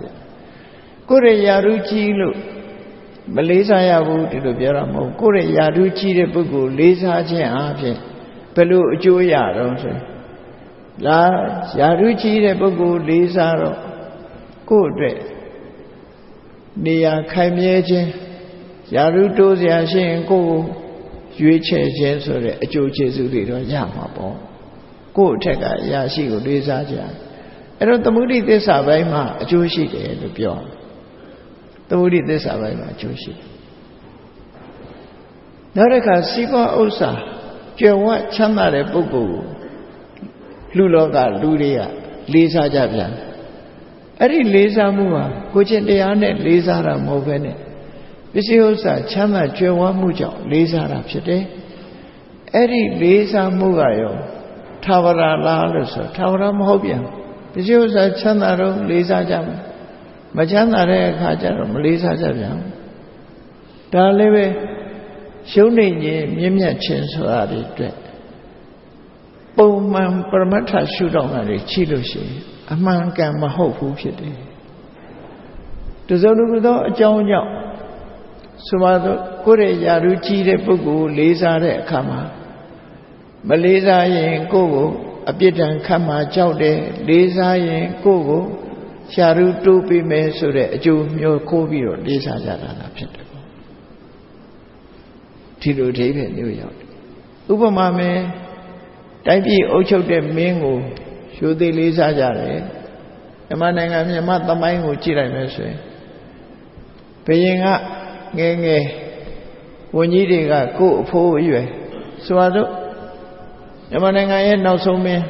Kure Yaruchi look Malaysia Yabu to the Biaramo, Kure Yaruchi the Bugu, Lisa Jen, Pelu Joya, don't say. La Yaruchi the Bugu, Lisa, Kure Nia Kaimieje, Yaruto Yashin, Go, Yuche Jensore, a Joche Zuri, Yamapo. Go take a Yashi, Lisa Jan. I don't the moody this Abema, a Joshi, the Bion. The woody this Avima Joshi. Naraka Siva Osa, Jawa Chamare Bubu, Luloga, Luria, Lisa Jabian. Eri Lisa Mua, Kuchendiane, Lisa Movene. Visiosa, Chama Jawa Mujo, Lisa Rapside. Eri Lisa Mugayo, Tavara Laluso, Tavara Mobian. Visiosa Chanaro, Lisa Jam. Majana Kaja, Malaysia Jabian. Daleve, Shuni, Mimia Chensuari, Bowman Permata shoot on a Chilushi, a man can Mahofu Shitty. To Zoludo, John Yao, Sumado, Kure Yaruchi de Pugu, Lisa de Kama, Malaysia in Gogo, a bit and Kama Jaude, Lisa in Gogo. Sharu to be measured, Jumio Kobi or Lisa Jana Pentacle. Tilo David, New York. Ubamame, Taipi Ocho de Mingo, Shudi Lisa Jare, a man and a mother mango chila messe. Paying up, Genge, when you dig a go for you. So I do မြန်မာနိုင်ငံရဲ့နောက်ဆုံးမင်း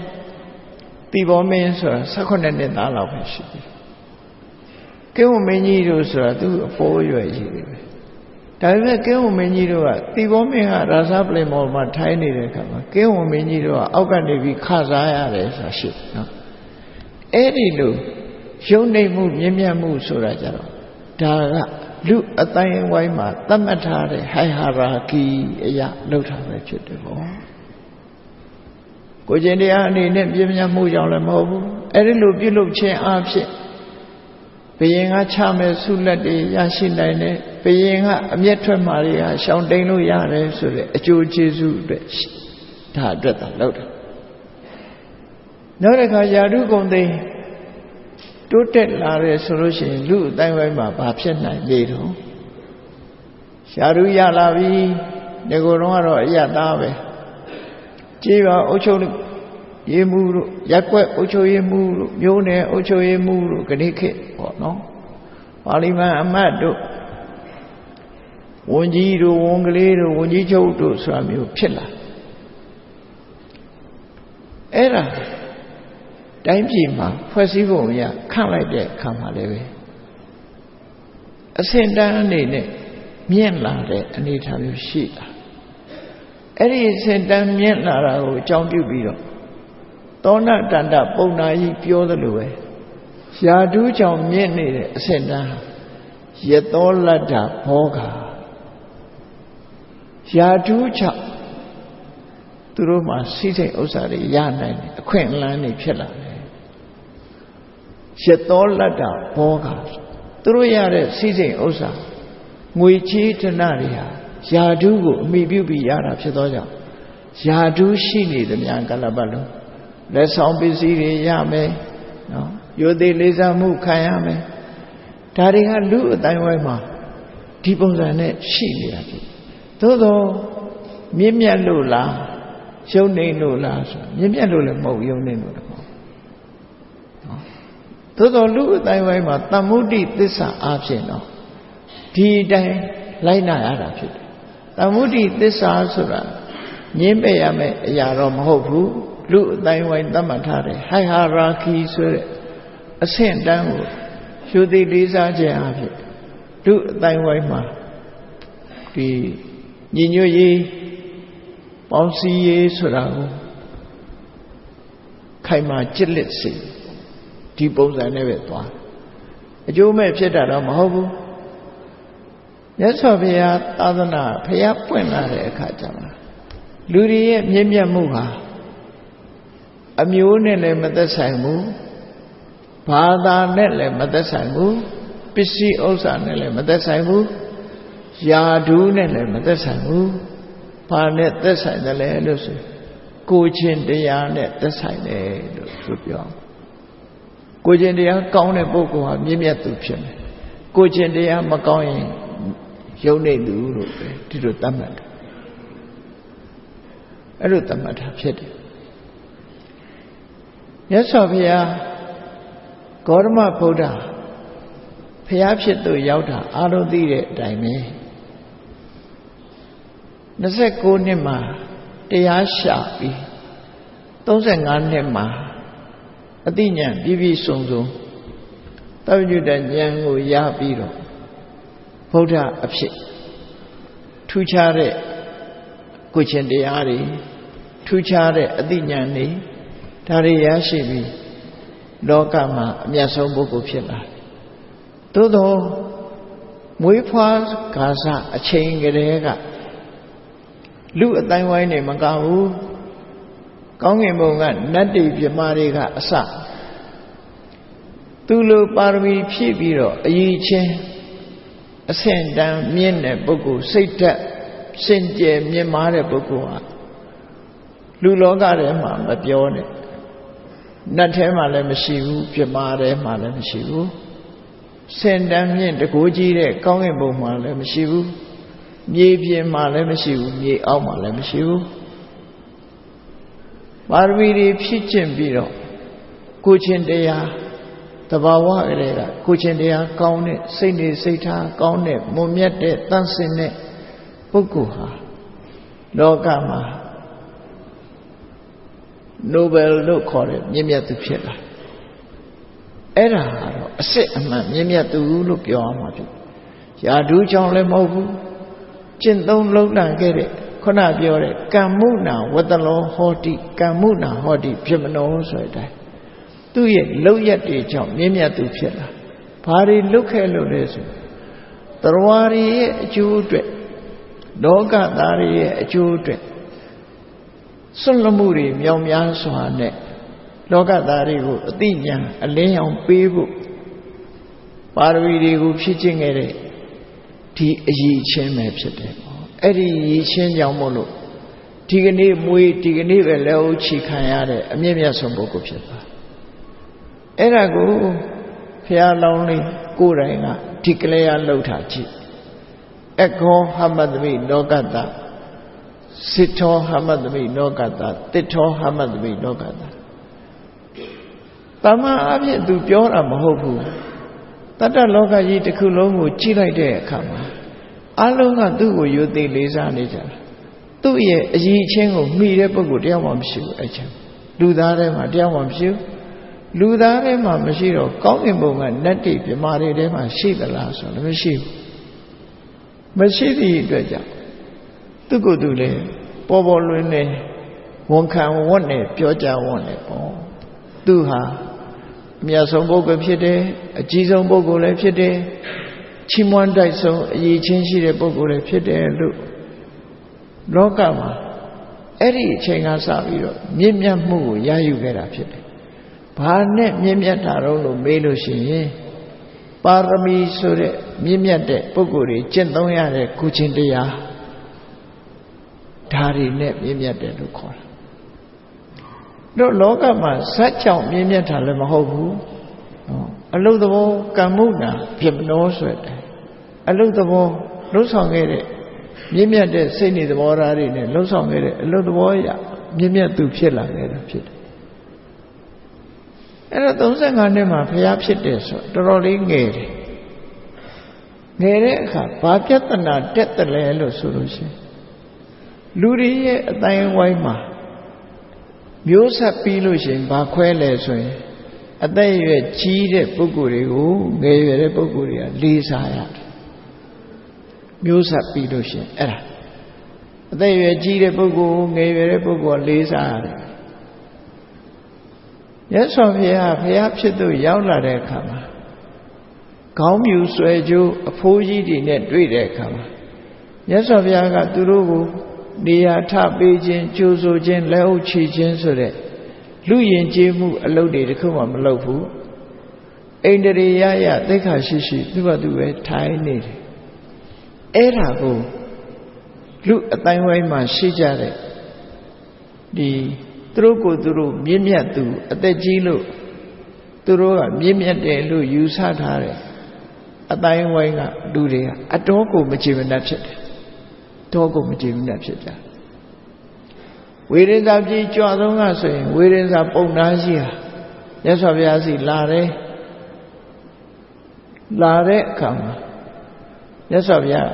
တီဘောမင်းဆိုတာ18နှစ်သားလောက်ပဲရှိတယ်ကင်းဝမင်းကြီးတို့ဆိုတာသူအဖိုးအရွယ်ကြီးတွေပဲဒါပေမဲ့ကင်းဝမင်းကြီးတို့ကတီဘောမင်းကရာဇပလင်မော်မှာထိုင်းနေတဲ့အခါမှာကင်းဝမင်းကြီးတို့ကအောက်ကနေပြီးခစားရတယ်ဆိုတာရှိနော်အဲ့ဒီလိုရုံနေမှုမြင့်မြတ်မှုဆိုတာကြတော့ဒါကလူအတိုင်းဝိုင်းမှာသတ်မှတ်ထားတဲ့ဟိုင်ဟာရာကီအရာလောက်ထားပဲဖြစ်တယ်ပေါ့ကိုကျင်တရားအနေနဲ့ပြင်းပြမှုကြောင့်လည်းမဟုတ်ဘူးအဲ့ဒီလိုပြုလုပ်ခြင်းအဖြစ်ဘယင်ကချမဲ့ဆုလက်တွေရရှိနိုင်တယ်ဘယင်ကအမျက်ထွက်မှာတွေကရှောင်တိန်လို့ရတယ်ဆိုတဲ့အကျိုးကျေးဇူးအတွက်ဒါအတွက်သာလောက်တယ်နောက်တစ်ခါယာတုဂုံသိတိုးတက်လာတယ်ဆိုလို့ရှိရင်လူအတိုင်းဝိုင်းမှာဘာဖြစ်နိုင်လေတော့ယာတုရလာပြီဒီကိုယ်တော့ကတော့အယတ်သားပဲကြေးပါအုပ်ချုပ်ရေးမှုတို့ရက်ွက်အုပ်ချုပ်ရေးမှုတို့မျိုးနယ်အုပ်ချုပ်ရေးမှုတို့ဂတိခေတ်ပေါ့နော်ပါဠိမန်အမတ်တို့ဝန်ကြီးတို့ဝန်ကလေးတို့ဝန်ကြီးချုပ်တို့ဆိုတာမျိုးဖြစ်လာအဲ့ဒါတိုင်းပြည်မှာဖွဲ့စည်းပုံအရခန့်လိုက်တဲ့အခါမှာလည်းပဲအဆင့်တန်းအနေနဲ့မြင့်လာတဲ့အနေအထားမျိုးရှိတာအဲ့ဒီအဆင့်တန်းမြင့်လာတာကိုအကြောင်းပြုပြီးတော့သောဏတန္တပုံနာကြီးပြောသလိုပဲယာတုကြောင့်မြင့်နေတဲ့အဆင့်တန်းယသောလတ္တဘောဂယာတုကြောင့်သူတို့မှာစိစိတ်ဥစ္စာတွေရနိုင်တယ်အခွင့်အလမ်းတွေဖြစ်လာတယ်ယသောလတ္တဘောဂသူတို့ရတဲ့စိစိတ်ဥစ္စာငွေချေးဌာနတွေဟာယာတုကိုအမိပြုပြီးရတာဖြစ်သောကြောင့်ယာတုရှိနေသမျှကာလပတ်လုံးလက်ဆောင်ပစ္စည်းတွေရမယ်နော်ရိုသေလေးစားမှုခံရမယ်ဒါတွေကလူအတိုင်းဝိုင်းမှာဒီပုံစံနဲ့ရှိနေတာဖြစ်သို့သောမြင့်မြတ်လို့လားရုံနေလို့လားဆိုမြင့်မြတ်လို့လည်းမဟုတ်ရုံနေလို့လည်းမဟုတ်နော်သို့သောလူအတိုင်းဝိုင်းမှာသမ္မုဒ္ဒိသစ္စာအားဖြင့်တော့ဒီအတိုင်းလိုက်နာရတာဖြစ်တယ်သမ္မုဒ္ဒိသစ္စာဆိုတာငြင်းပယ်ရမယ့်အရာတော့မဟုတ်ဘူးလူအတိုင်းဝိုင်းသတ်မှတ်ထားတဲ့ဟိုင်ဟာရာကီဆိုတဲ့အဆင့်တန်းကိုရှုသိလေးစားခြင်းအဖြစ်လူအတိုင်းဝိုင်းမှာဒီညီညွတ်ရေးပေါင်းစည်းရေးဆိုတာကိုခိုင်မာကြစ်လက်စေဒီပုံစံနဲ့ပဲသွားအကျိုးမဲ့ဖြစ်တာတော့မဟုတ်ဘူးမြတ်စွာဘုရားသာသနာဘုရားပွင့်လာတဲ့အခါကျမှလူတွေရဲ့မြင့်မြတ်မှုဟာအမျိုးနဲ့လည်းမသက်ဆိုင်ဘူးဘာသာနဲ့လည်းမသက်ဆိုင်ဘူးပစ္စည်းဥစ္စာနဲ့လည်းမသက်ဆိုင်ဘူးယာဓုနဲ့လည်းမသက်ဆိုင်ဘူးဘာနဲ့သက်ဆိုင်တယ်လဲလို့ဆိုကိုချင်းတရားနဲ့သက်ဆိုင်တယ်လို့သူပြောကိုချင်းတရားကောင်းတဲ့ပုဂ္ဂိုလ်ဟာမြင့်မြတ်သူဖြစ်တယ်ကိုချင်းတရားမကောင်းရင်ယုံနေသူလို့ပဲဒီလိုသတ်မှတ်တယ်အဲ့လိုသတ်မှတ်တာဖြစ်တယ်မြတ်စွာဘုရားဂေါတမဗုဒ္ဓဘုရားဖြစ်သူရောက်တာအားလုံးသိတဲ့အတိုင်းပဲ29နှစ်မှာတရားရှာပြီး35နှစ်မှာအသိဉာဏ်ပြည့်ပြည့်စုံစုံသဗ္ဗညုတဉာဏ်ကိုရပြီးတော့ဗုဒ္ဓအဖြစ်ထူးခြားတဲ့ကိုချင်းတရားတွေထူးခြားတဲ့အသိဉာဏ်တွေဒါတွေရရှိပြီးလောကမှာအမြတ်ဆုံးပုဂ္ဂိုလ်ဖြစ်လာတယ်။သို့သောမွေးဖွားကာစအချိန်ကလေးကလူအတိုင်းဝိုင်းနေမကဘူးကောင်းကင်ဘုံကနတ်တွေပြမာတွေကအစသူလိုပါရမီဖြည့်ပြီးတော့အရေးချင်းအဆင့်တန်းမြင့်တဲ့ပုဂ္ဂိုလ်စိတ်ဓာတ်စင်ကြယ်မြင့်မားတဲ့ပုဂ္ဂိုလ်ဟာလူလောကထဲမှာမပြောနဲ့နတ်ထဲမှာလည်းမရှိဘူးပြမာထဲမှာလည်းမရှိဘူးစင်တန်းမြင့်တကိုးကြီးတဲ့ကောင်းကင်ဘုံမှာလည်းမရှိဘူးမြေပြင်မှာလည်းမရှိဘူးမြေအောက်မှာလည်းမရှိဘူးပါရမီတွေဖြည့်ကျင့်ပြီးတော့ကိုချင်းတရားတဘာဝကလေးကကိုချင်းတရားကောင်းတဲ့စိတ်နေစိတ်ထားကောင်းတဲ့မွန်မြတ်တဲ့တန်ဆင်တဲ့ပုဂ္ဂိုလ်ဟာလောကမှာ Nobel လို့ခေါ်တဲ့မြင့်မြတ်သူဖြစ်လာအဲ့ဒါကတော့အစစ်အမှန်မြင့်မြတ်သူလို့ပြောရမှာဖြစ်ရာထူးကြောင့်လည်းမဟုတ်ဘူးကျင့်သုံးလုံးလံခဲ့တဲ့ခုနပြောတဲ့ကမ္မုနာဝတ္တလောဟောတိကမ္မုနာဟောတိဖြစ်မနောဆိုတဲ့အတိုင်းသူ့ရဲ့လောက်ရက်တွေကြောင့်မြင့်မြတ်သူဖြစ်လာဘာတွေလုတ်ခဲ့လို့လဲဆိုသရဝါရီရဲ့အကျိုးအတွက်လောကသားတွေရဲ့အကျိုးအတွက်ဆွတ်လမှုတွေမြောင်များစွာနဲ့လောကသားတွေကိုအသိဉာဏ်အလင်းရောင်ပေးဖို့ပါရမီတွေကိုဖြည့်ကျင့်ခဲ့တဲ့ဒီအရေးချင်းပဲဖြစ်တယ်ပေါ့အဲ့ဒီရည်ချင်းကြောင့်မို့လို့ဒီကနေ့မွေးဒီကနေ့ပဲလက်အုပ်ချီခံရတဲ့အမြင့်မြတ်ဆုံးပုဂ္ဂိုလ်ဖြစ်သွားအဲ့ဒါကိုဘုရားလောင်းလေးကိုယ်တိုင်ကဒီကလေးရလှုပ်ထားကြည့်အခောဟမတမိလောကတစစ်ထောဟမတမိလောကတတစ်ထောဟမတမိလောကတတမန်အဖြစ်သူပြောတာမဟုတ်ဘူးတတ္တလောကကြီးတစ်ခုလုံးကိုကြည့်လိုက်တဲ့အခါမှာအလုံးကသူ့ကိုယုသိလေးစားနေကြတာသူ့ရဲ့အရေးချင်းကိုမှီတဲ့ပုဂ္ဂိုလ်တယောက်မှမရှိဘူးအဲ့ချင်းလူသားထဲမှာတယောက်မှမရှိဘူးလူသားထဲမှာမရှိတော့ကောင်းကင်ဘုံကနတ်တိပြမာတွေထဲမှာရှိသလားဆိုတော့မရှိဘူးမရှိသည့်အတွက်ကြောင့်သူ့ကိုယ်သူလည်းပေါ်ပေါ်လွင်နေဝန်ခံဝတ်နေပြောကြဝတ်နေပေါ့သူဟာအမြတ်ဆုံးပုဂ္ဂိုလ်ဖြစ်တယ်အကြီးဆုံးပုဂ္ဂိုလ်လည်းဖြစ်တယ်ချီးမွမ်းတိုက်ဆုံးအရေးချင်းရှိတဲ့ပုဂ္ဂိုလ်လည်းဖြစ်တယ်လို့လောကမှာအဲ့ဒီအချိန်ကစပြီးတော့မြင့်မြတ်မှုကိုရယူခဲ့တာဖြစ်တယ်ဘာနဲ့မြင့်မြတ်တာတော့လို့မေးလို့ရှိရင်ပါရမီဆိုတဲ့မြင့်မြတ်တဲ့ပုဂ္ဂိုလ်တွေကျင့်သုံးရတဲ့ကုချင်းတရားဒါတွေနဲ့မြင့်မြတ်တယ်လို့ခေါ်တာတို့လောကမှာဇက်ကြောင့်မြင့်မြတ်တာလည်းမဟုတ်ဘူးအလုသဘောကမ္မုနာဖြစ်မနောဆိုတဲ့အလုသဘောလှုပ်ဆောင်ခဲ့တဲ့မြင့်မြတ်တဲ့စိတ်နေသဘောထားတွေနဲ့လှုပ်ဆောင်ခဲ့တဲ့အလုသဘောရမြင့်မြတ်သူဖြစ်လာခဲ့တာဖြစ်တယ်အဲ့တော့35နှစ်မှာဘုရားဖြစ်တယ်ဆိုတော်တော်လေးငယ်တယ်ငယ်တဲ့အခါဘာပြဿနာတက်တယ်လဲလို့ဆိုလို့ရှိရင်လူတွေရဲ့အတိုင်းဝိုင်းမှာမျိုးဆက်ပြီးလို့ရှိရင်ဘာခွဲလဲဆိုရင်အသက်အရွယ်ကြီးတဲ့ပုဂ္ဂိုလ်တွေကိုငယ်ရွယ်တဲ့ပုဂ္ဂိုလ်တွေကလေးစားရတယ်မျိုးဆက်ပြီးလို့ရှိရင်အဲ့ဒါအသက်အရွယ်ကြီးတဲ့ပုဂ္ဂိုလ်ငယ်ရွယ်တဲ့ပုဂ္ဂိုလ်ကလေးစားရတယ်မြတ်စွာဘုရားဖြစ်သူရောက်လာတဲ့အခါမှာခေါင်းမြူဆွဲကြိုးအဖိုးကြီးတွေနဲ့တွေ့တဲ့အခါမှာမြတ်စွာဘုရားကသူတို့ကိုနေရာထပေးခြင်းကြိုးဆိုခြင်းလက်အုပ်ချီခြင်းဆိုတဲ့လူယဉ်ကျေးမှုအလုပ်တွေတခုမှမလုပ်ဘူးအိန္ဒြေယယသိက္ခာရှိရှိသူ့ဘာသူပဲထိုင်နေတယ်အဲ့ဒါကိုလူအတိုင်းဝိုင်းမှာရှိကြတဲ့ဒီသူတို့ကိုသူတို့မြင့်မြတ်သူအသက်ကြီးလို့သူတို့ကမြင့်မြတ်တယ်လို့ယူဆထားတယ်အတိုင်းဝိုင်းကလူတွေကအတော်ကိုမကြည်မနှက်ဖြစ်တယ်တော်ကိုမကြည်မနှက်ဖြစ်ကြဝေဒင်္သာပြည်ကြွဆုံးကဆိုရင်ဝေဒင်္သာပုံနာရှိဟာမြတ်စွာဘုရားစီလာတဲ့အခါမှာမြတ်စွာဘုရား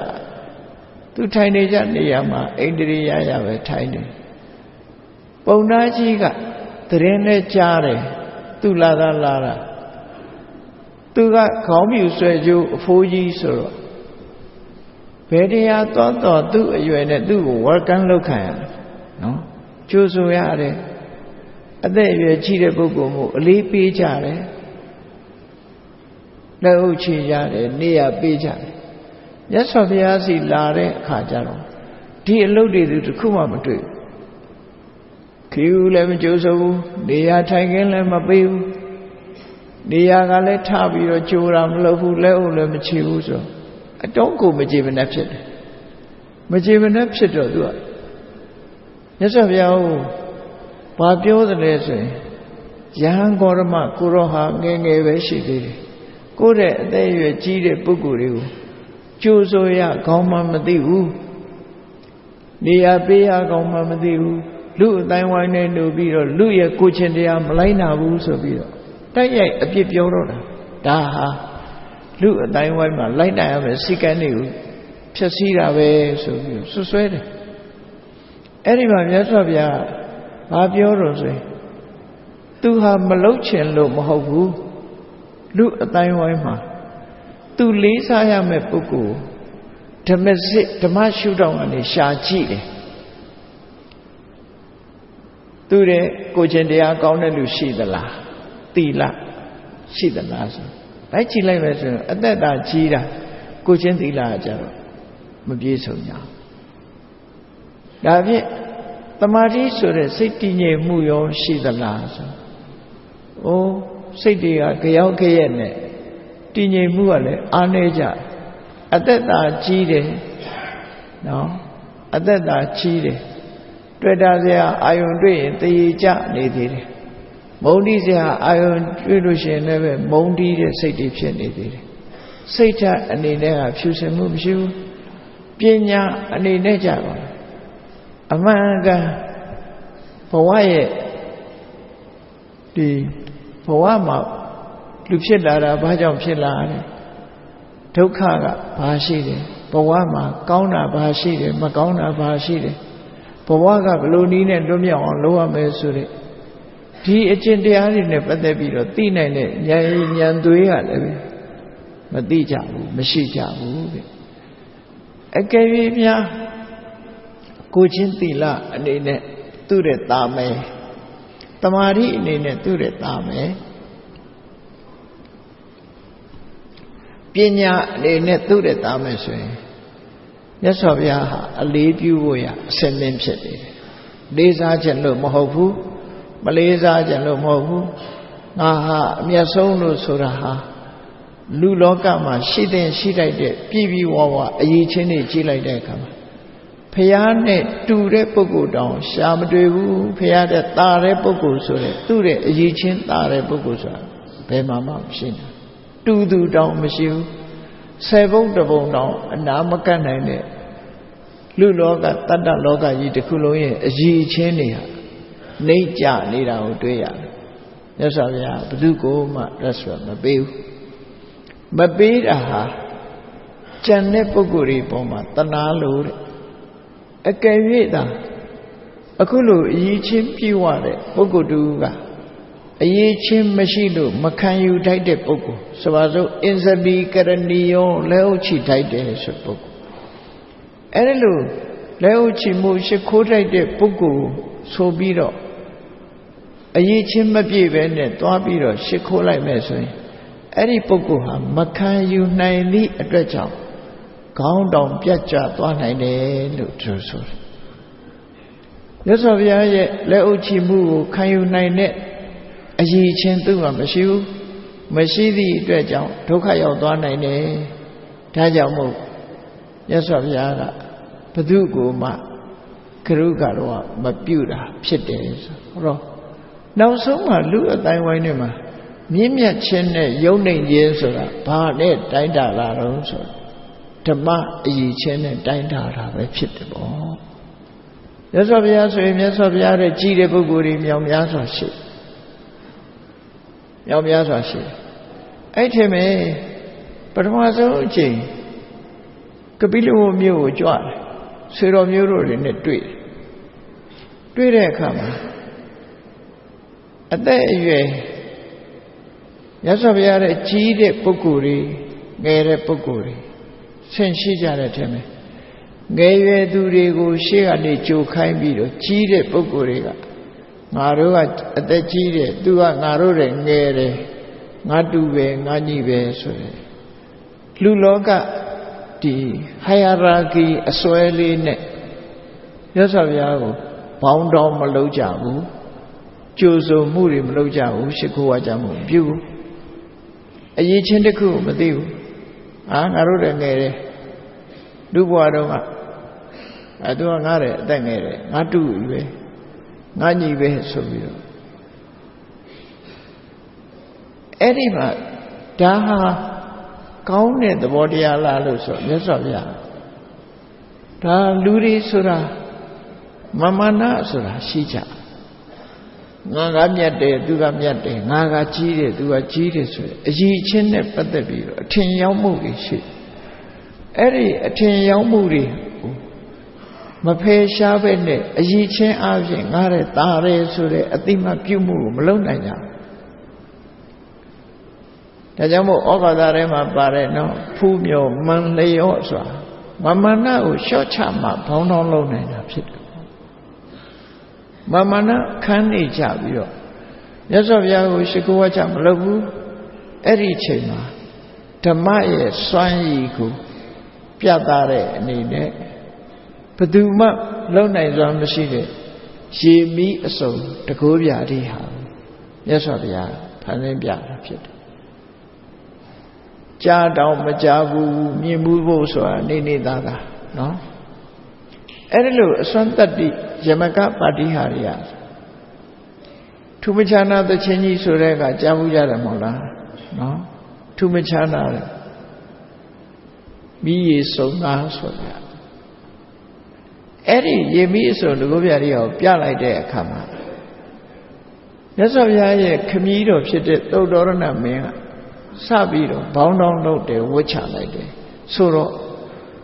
သူထိုင်နေကြနေရာမှာအိန္ဒြေယယပဲထိုင်နေပုံနာကြီးကတရင်နဲ့ကြားတယ်သူလာတာသူကခေါင်းမြူဆွဲကြိုးအဖိုးကြီးဆိုတော့ဘယ်တရားတော့သူ့အရွယ်နဲ့သူ့ကိုဝယ်ကန်းလောက်ခံရတယ်နော်ကျိုးဆိုရတယ်အသက်အရွယ်ကြီးတဲ့ပုဂ္ဂိုလ်မျိုးအလေးပေးကြတယ်လက်အုပ်ချရတယ်နေရပေးကြတယ်မြတ်စွာဘုရားစီလာတဲ့အခါကျတော့ဒီအလုပ်တွေသူတစ်ခုမှမတွေ့ဘူးခီးလည်းမကျိုးဆိုဘူးနေရာထိုင်ခင်းလည်းမပေးဘူးနေရာကလည်းထပြီးတော့ကြိုးတာမလုပ်ဘူးလက်အုပ်လည်းမချဘူးဆိုအတော့ကိုမကြည်မနှက်ဖြစ်တယ်မကြည်မနှက်ဖြစ်တော့သူကမြတ်စွာဘုရားကိုဘာပြောသလဲဆိုရင်ယဟန်ဂေါရမကိုရောဟာငယ်ငယ်ပဲရှိသေးတယ်ကိုယ့်ရဲ့အသက်အရွယ်ကြီးတဲ့ပုဂ္ဂိုလ်တွေကိုကြိုးဆိုရခေါင်းမှမသိဘူးနေရာပေးရခေါင်းမှမသိဘူးလူအတိုင်းဝိုင်းနဲ့နှုတ်ပြီးတော့လူရဲ့ကိုချင်းတရားမလိုက်နာဘူးဆိုပြီးတော့တိုက်ရိုက်အပြစ်ပြောတော့တာဒါဟာလူအတိုင်းဝိုင်းမှာလိုက်နာရမယ်စိတ်ကန်းတွေကိုဖျက်ဆီးတာပဲဆိုပြီးဆွဆွဲတယ်အဲ့ဒီမှာမြတ်စွာဘုရားဘာပြောတော့ဆိုရင် သူဟာမလှုပ်ချင်လို့မဟုတ်ဘူးလူအတိုင်းဝိုင်းမှာသူလေးစားရမယ့်ပုဂ္ဂိုလ်ဓမ္မစစ်ဓမ္မရှုထောင့်ကနေရှာကြည့်တယ်သူတဲ့ကိုချင်းတရားကောင်းတဲ့လူရှိသလားသီလရှိသလားဆိုလိုက်ကြည့်လိုက်မယ်ဆိုရင်အသက်တာကြီးတာကိုချင်းသီလကကြတော့မပြေဆုံးကြဘူးဒါဖြင့်တမာတိဆိုတဲ့စိတ်တည်ငြိမ်မှုရောရှိသလားဆိုအိုးစိတ်တွေကကြောက်ကြရဲ့နဲ့တည်ငြိမ်မှုကလည်းအားနည်းကြအသက်တာကြီးတယ်နော်အသက်တာကြီးတယ်တွေ့တာစရာအာယုံတွေ့ရင်တည်ကြနေသေးတယ်မုန်းတီးစရာအာယုံတွေ့လို့ရှိရင်လည်းပဲမုန်းတီးတဲ့စိတ်တွေဖြစ်နေသေးတယ်စိတ်ဓာတ်အနေနဲ့ကဖြူစင်မှုမရှိဘူးပညာအနေနဲ့ကြပါအမှန်ကန်ဘဝရဲ့ဒီဘဝမှာလူဖြစ်လာတာဘာကြောင့်ဖြစ်လာလဲဒုက္ခကဘာရှိတယ်ဘဝမှာကောင်းတာဘာရှိတယ်မကောင်းတာဘာရှိတယ်ဘဝကဘယ်လိုနည်းနဲ့လွတ်မြောက်အောင်လုပ်ရမယ်ဆိုတဲ့ဒီအကျင့်တရားတွေနဲ့ပတ်သက်ပြီးတော့သိနိုင်တဲ့ဉာဏ်သွေးကလည်းမသိကြဘူးမရှိကြဘူးတဲ့အကယ်၍များကိုချင်းသီလအနေနဲ့သူ့တဲ့တာမယ်တမာတိအနေနဲ့သူ့တဲ့တာမယ်ပညာအနေနဲ့သူ့တဲ့တာမယ်ဆိုရင်မြတ်စွာဘုရားဟာအလေးပြုဖို့ရအစင်းသင်းဖြစ်နေတယ်လေးစားခြင်းလို့မဟုတ်ဘူးမလေးစားခြင်းလို့မဟုတ်ဘူးငါဟာအမျက်ဆုံးလို့ဆိုတာဟာလူလောကမှာရှိတဲ့ရှိလိုက်တဲ့ပြည်ပြည်ဝဝအရေးချင်းတွေကြီးလိုက်တဲ့အခါမှာဖះနဲ့တူတဲ့ပုဂ္ဂိုလ်တောင်ရှာမတွေ့ဘူးဖះတဲ့တာတဲ့ပုဂ္ဂိုလ်ဆိုတဲ့သူ့ရဲ့အရေးချင်းတာတဲ့ပုဂ္ဂိုလ်ဆိုတာဘယ်မှာမှမရှိဘူးတူသူတောင်မရှိဘူး10 ဘုံတစ်ဘုံတောင်အနာမကတ်နိုင်တဲ့လူလောကတတ္တလောကကြီးတစ်ခုလုံးရဲ့အရေးချင်းတွေဟာနှိမ့်ကြနေတာကိုတွေ့ရတယ်မြတ်စွာဘုရားဘယ်သူကိုမှလက်ဆွဲမပေးဘူးမပေးတာဟာကြံတဲ့ပုဂ္ဂိုလ်တွေပေါ်မှာတနာလို့တဲ့အကယ်၍သာအခုလိုအရေးချင်းပြည့်ဝတဲ့ပုဂ္ဂိုလ်တူကအရေးချင်းမရှိလို့မခံယူထိုက်တဲ့ပုဂ္ဂိုလ်ဆိုပါစို့အင်ဇဘီကရဏီယောလက်ဥချိထိုက်တယ်ဆိုပုဂ္ဂိုလ်အဲ့ဒါလို့လက်ဥချိမှုရှိခိုးထိုက်တဲ့ပုဂ္ဂိုလ်ဆိုပြီးတော့အရေးချင်းမပြည့်ပဲနဲ့တွားပြီးတော့ရှိခိုးလိုက်မယ်ဆိုရင်အဲ့ဒီပုဂ္ဂိုလ်ဟာမခံယူနိုင်သည့်အတွက်ကြောင့်ခေါင်းတောင်ပြတ်ကျသွားနိုင်တယ်လို့သူဆိုတယ်မြတ်စွာဘုရားရဲ့လက်ဥချိမှုကိုခံယူနိုင်တဲ့အရေးချင်းသူ့မှာမရှိဘူးမရှိသည့်အတွက်ကြောင့်ဒုက္ခရောက်သွားနိုင်တယ်ဒါကြောင့်မို့မြတ်စွာဘုရားကဘသူကိုမှကရုကတော့မပြုတာဖြစ်တယ်ဆိုတော့နောက်ဆုံးမှလူအတိုင်းဝိုင်းထဲမှာမြင့်မြတ်ခြင်းနဲ့ယုံနိုင်ခြင်းဆိုတာဘာနဲ့တိုင်းတာလာတော့ဆိုဓမ္မအရေးချင်းနဲ့တိုင်းတာတာပဲဖြစ်တယ်ပေါ့မြတ်စွာဘုရားဆိုရင်မြတ်စွာဘုရားရဲ့ကြီးတဲ့ပုဂ္ဂိုလ်တွေမြောက်များစွာရှိမြောက်များစွာရှိအဲ့ထင်မယ်ပထမဆုံးအချိန်ကပိလဝမြို့ကိုကြွတယ်ဆွေတော်မျိုးတို့တွေနဲ့တွေ့တဲ့အခါမှာအသက်အရွယ်မြတ်စွာဘုရားရဲ့ကြီးတဲ့ပုဂ္ဂိုလ်တွေငယ်တဲ့ပုဂ္ဂိုလ်တွေဆင့်ရှိကြတဲ့ထင်မယ်ငယ်ရွယ်သူတွေကိုရှေ့ကနေကြိုခိုင်းပြီးတော့ကြီးတဲ့ပုဂ္ဂိုလ်တွေကငါတို့ကအသက်ကြီးတယ်သူကငါတို့တွေငယ်တယ်ငါတူပဲငါညီပဲဆိုရယ်လူလောကဒီ hierarchy အစွဲလေးနဲ့မြတ်စွာဘုရားကိုဘောင်းတော်မလုပ်ကြဘူးကြိုဆိုမှုတွေမလုပ်ကြဘူးရှိခိုးဝါကြမှုမပြုဘူးအရေးချင်းတစ်ခုမသိဘူးငါတို့တွေငယ်တယ်လူဘဝတော့ကသူကငါတဲ့အသက်ငယ်တယ်ငါတူပဲငါညီပဲဆိုပြီးတော့အဲ့ဒီမှာဒါဟာကောင်းတဲ့သဘောတရားလားလို့ဆိုမြတ်စွာဘုရားဒါလူတွေဆိုတာမာနဆိုတာရှိကြငါမြတ်တယ်သူကမြတ်တယ်ငါကကြီးတယ်သူကကြီးတယ်ဆိုတဲ့အရေးချင်းနဲ့ပတ်သက်ပြီးတော့အထင်ရောက်မှုတွေရှိအဲ့ဒီအထင်ရောက်မှုတွေ မဖယ်ရှားပဲနဲ့အရေးချင်းအပြင်ငါတဲ့တာရဲဆိုတဲ့အတိမပြုမှုကိုမလုပ်နိုင်ကြဘူးဒါကြောင့်မို့ဩဃာတထဲမှာပါတယ်နော်ဖူးမြော်မန်လျော့ဆိုတာမမနာကိုလျှော့ချမှဘောင်းတောင်းလုံးနိုင်တာဖြစ်တယ်မမနာခန်းနေကြပြီးတော့မြတ်စွာဘုရားကိုရှိခိုးဝါချမလုပ်ဘူးအဲ့ဒီချိန်မှာဓမ္မရဲ့စွမ်းရည်ကိုပြသတဲ့အနေနဲ့ဘယ်သူမှလုံနိုင်စွာမရှိတဲ့ရေမီးအစုံတကိုးပြားဒီဟာမြတ်စွာဘုရားဖန်ဆင်းပြတာဖြစ်တယ်ကြားတော့မကြားဘူးမြင်ဘူးဖို့ဆိုတာနေသားသားနော်အဲ့ဒီလိုအစွမ်းတတ္တိယမကပါတိဟာရိယထူမချာနာသချင်းကြီးဆိုတဲ့ကကြားဘူးကြတယ်မဟုတ်လားနော်ထူမချာနာတယ်မိရေစုံသားဆိုတာအဲ့ဒီရေမိအစုံတကုတ်ပြားတွေကိုပြလိုက်တဲ့အခါမှာမြတ်စွာဘုရားရဲ့ခမည်းတော်ဖြစ်တဲ့သုတ္တရဏမင်းကစပြီးတော့ဘောင်းတောင်းလုပ်တယ်ဝှက်ချလိုက်တယ်ဆိုတော့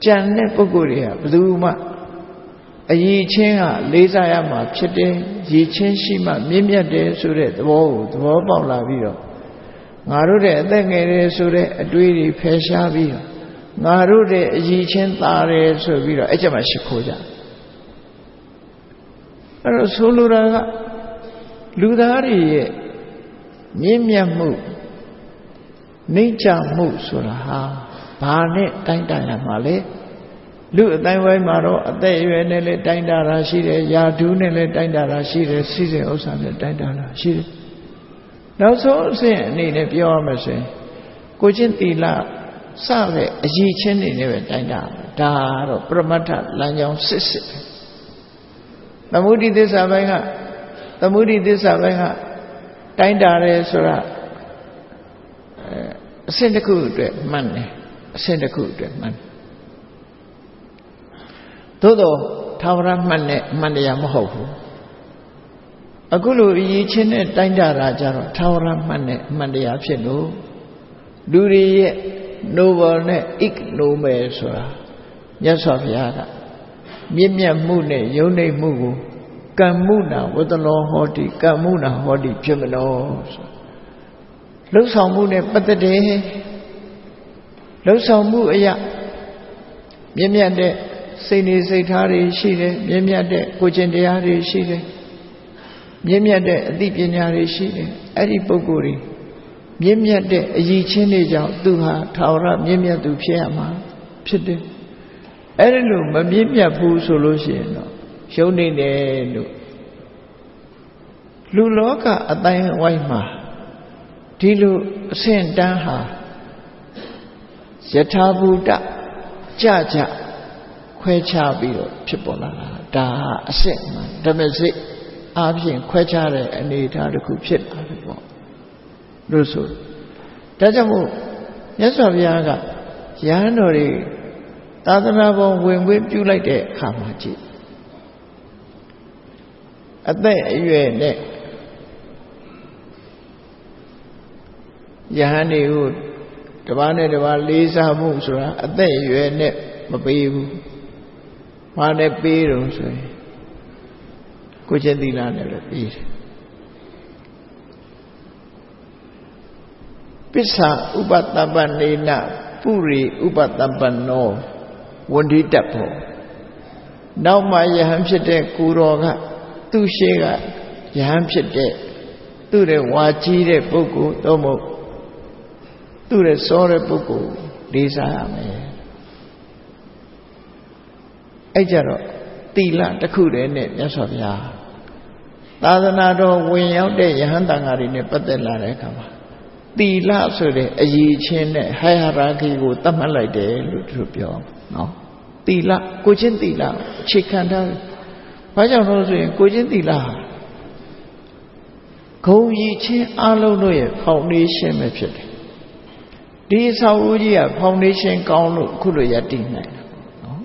ကြံတဲ့ပုဂ္ဂိုလ်တွေကဘယ်သူမှအရည်ချင်းကလေးစားရမှာဖြစ်တယ်ရည်ချင်းရှိမှမြင့်မြတ်တယ်ဆိုတဲ့သဘောကိုသဘောပေါက်လာပြီးတော့ငါတို့တဲ့အသက်ငယ်တယ်ဆိုတဲ့အတွေးတွေဖယ်ရှားပြီးတော့ငါတို့တဲ့အရည်ချင်းသားတယ်ဆိုပြီးတော့အဲ့ကျမှရှိခိုးကြအဲ့တော့ဆိုလိုတာကလူသားတွေရဲ့မြင့်မြတ်မှုနှိမ့်ချမှုဆိုတာဟာဘာနဲ့တိုင်းတာရမှာလဲလူအတိုင်းဝိုင်းမှာတော့အသက်အရွယ်နဲ့လည်းတိုင်းတာတာရှိတယ်ယာဓုနဲ့လည်းတိုင်းတာတာရှိတယ်စီစဉ်ဥစ္စာနဲ့တိုင်းတာတာရှိတယ်နောက်ဆုံးအဆင့်အနေနဲ့ပြောရမယ်ဆိုရင်ကိုချင်းသီလစတဲ့အရည်ချင်းတွေနဲ့ပဲတိုင်းတာဒါကတော့ပရမတ္ထလမ်းကြောင်းစစ်သမုဒိသစ္စာပိုင်းကတိုင်းတာရဲဆိုတာအဆင့်တစ်ခုအတွက်မှန်တယ်အဆင့်တစ်ခုအတွက်မှန်သို့တော့သာဝရမှန်နဲ့မှန်တရားမဟုတ်ဘူးအခုလိုအရေးချင်းနဲ့တိုင်းတာတာကြတော့သာဝရမှန်နဲ့မှန်တရားဖြစ်လို့လူတွေရဲ့ noble နဲ့ ignoble ဆိုတာမြတ်စွာဘုရားကမြင့်မြတ်မှုနဲ့ယုံနေမှုကိုကမ္မှုနာဝတ္တလောဟောတိကမ္မှုနာဟောတိဖြစ်မလို့ဆိုလှုပ်ဆောင်မှုနဲ့ပတ်သက်တယ်လှုပ်ဆောင်မှုအရာမြင့်မြတ်တဲ့စိတ်နေစိတ်ထားတွေရှိတယ်မြင့်မြတ်တဲ့ကိုယ်ကျင့်တရားတွေရှိတယ်မြင့်မြတ်တဲ့အသိပညာတွေရှိတယ်အဲ့ဒီပုဂ္ဂိုလ်တွေမြင့်မြတ်တဲ့အရည်ချင်းတွေကြောင့်သူဟာထာဝရမြင့်မြတ်သူဖြစ်ရမှာဖြစ်တယ်အဲ့ဒီလိုမမြင့်မြတ်ဘူးဆိုလို့ရှိရင်တော့ရှုံးနေတယ်လို့လူလောကအတိုင်းဝိုင်းမှာဒီလိုအဆင့်တန်းဟာယထာဘူတကြခွဲခြားပြီးတော့ဖြစ်ပေါ်လာတာဒါဟာအဆင့်မှဓမ္မစိတ်အားဖြင့်ခွဲခြားတဲ့အနေအထားတစ်ခုဖြစ်လာတယ်ပေါ့လို့ဆိုဒါကြောင့်မို့မြတ်စွာဘုရားကယဟန်တော်တွေသာသနာပေါ်ဝင်ခွင့်ပြုလိုက်တဲ့အခါမှာကြည့်အသက်အရွယ်နဲ့ယဟန်တွေကိုတပါးနဲ့တပါးလေးစားမှုဆိုတာအသက်အရွယ်နဲ့မပေးဘူး။ဘာနဲ့ပေးတော့ဆိုရင်ကိုကျင့်သီလနဲ့လည်းပေးတယ်။ပစ္ဆာဥပတ္တပနေနပုရိဥပတ္တပနောဝန္ဒီတ္တဘောနောက်မှယဟန်ဖြစ်တဲ့ကိုတော်ကသူ့ရှေ့ကယဟန်ဖြစ်တဲ့သူ့ရဲ့ဝါကြီးတဲ့ပုဂ္ဂိုလ်သို့မဟုတ်သူ့ရဲ့စောတဲ့ပုဂ္ဂိုလ်လေးစားရမယ်အဲ့ကြတော့သီလတစ်ခုတည်းနဲ့မြတ်စွာဘုရားသာသနာတော်ဝင်ရောက်တဲ့ယဟန်တန်ဃာတွေနဲ့ပတ်သက်လာတဲ့အခါမှာသီလဆိုတဲ့အရေးချင်းနဲ့ဟိုင်ဟာရာခီကိုသတ်မှတ်လိုက်တယ်လို့သူတို့ပြောနော်သီလကိုချင်းသီလအခြေခံထားတယ်ဘာကြောင့်လို့ဆိုရင်ကိုချင်းသီလဂုဏ်ရည်ချင်းအလုံးတို့ရဲ့ foundation ပဲဖြစ်တယ်ဒီအဆောက်အဦကြီးက foundation ကောင်းလို့အခုလိုရတည်နိုင်တယ်နော်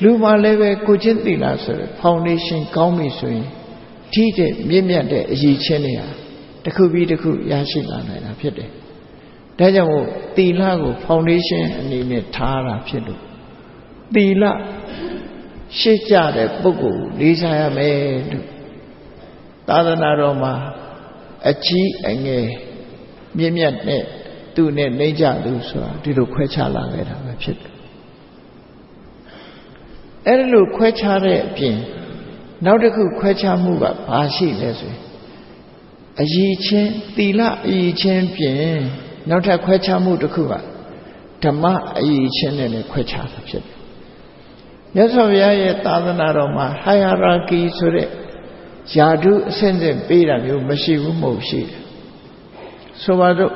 လူမှလည်းပဲကိုချင်းသီလဆိုတဲ့ foundation ကောင်းပြီဆိုရင်ထိတဲ့မြင့်မြတ်တဲ့အရည်ချင်းတွေဟာတစ်ခုပြီးတစ်ခုရရှိလာနိုင်တာဖြစ်တယ်ဒါကြောင့်မို့သီလကို foundation အနေနဲ့ထားတာဖြစ်လို့သီလ ရှေ့ကျတဲ့ပုဂ္ဂိုလ်လေးစားရမယ်လို့သာသနာတော်မှာအကြီးအငယ်မြင့်မြတ်တဲ့သူနဲ့နှိမ့်ကြသူဆိုတာဒီလိုခွဲခြားလာခဲ့တာပဲဖြစ်တယ်အဲ့ဒါလိုခွဲခြားတဲ့အပြင်နောက်တစ်ခုခွဲခြားမှုကဘာရှိလဲဆိုရင်အယီချင်းသီလအယီချင်းပြင်နောက်ထပ်ခွဲခြားမှုတစ်ခုကဓမ္မအယီချင်းနဲ့လည်းခွဲခြားတာဖြစ်တယ်မြတ်စွာဘုရားရဲ့သာသနာတော်မှာ hierarchy ဆိုတဲ့ယာတုအဆင့်ဆင့်ပေးတာမျိုးမရှိဘူးမဟုတ်ရှိတယ်ဆိုပါတော့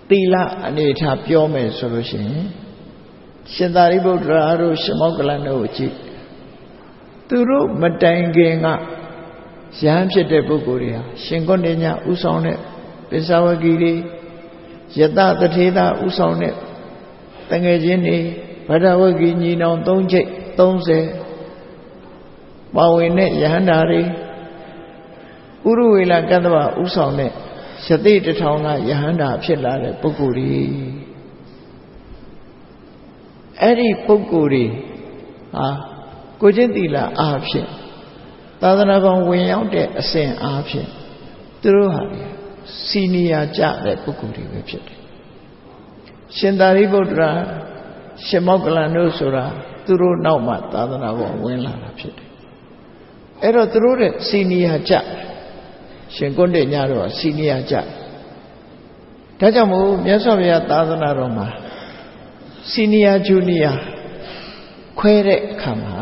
သီလအနေထားပြောမယ်ဆိုလို့ရှိရင်ရှင်သာရိပုတ္တရာတို့ရှင်မောက္ကလန်တို့ကိုကြည့်သူတို့မတိုင်ခင်ကရဟန်းဖြစ်တဲ့ပုဂ္ဂိုလ်တွေဟာရှင်ဂုဏ်ညဥဆောင်တဲ့ပိဿဝဂီတွေယတတထေသဥဆောင်တဲ့တငယ်ချင်းတွေဗဒဝဂီညီနောင်3ကျိတ်30ပါဝင်တဲ့ယဟန္တာတွေဥရဝေလကတ္တဗဥဆောင်တဲ့ယသိတထောင်ကယဟန္တာဖြစ်လာတဲ့ပုဂ္ဂိုလ်တွေအဲ့ဒီပုဂ္ဂိုလ်တွေဟာကိုချင်းသီလအားဖြင့်သာသနာကောင်ဝင်ရောက်တဲ့အစဉ်အားဖြင့်သူတို့ဟာစီနီယာကြတဲ့ပုဂ္ဂိုလ်တွေပဲဖြစ်တယ်ရှင်သာရိပုတ္တရာရှင်မောက္ကလန်တို့ဆိုတာသူတို့နောက်မှသာသနာကောင်ဝင်လာတာဖြစ်တယ်အဲ့တော့သူတို့တဲ့စီနီယာကြရှင်ဂုဏ်ညတို့ကစီနီယာကြဒါကြောင့်မို့မြတ်စွာဘုရားသာသနာတော်မှာစီနီယာဂျူနီယာခွဲတဲ့အခါမှာ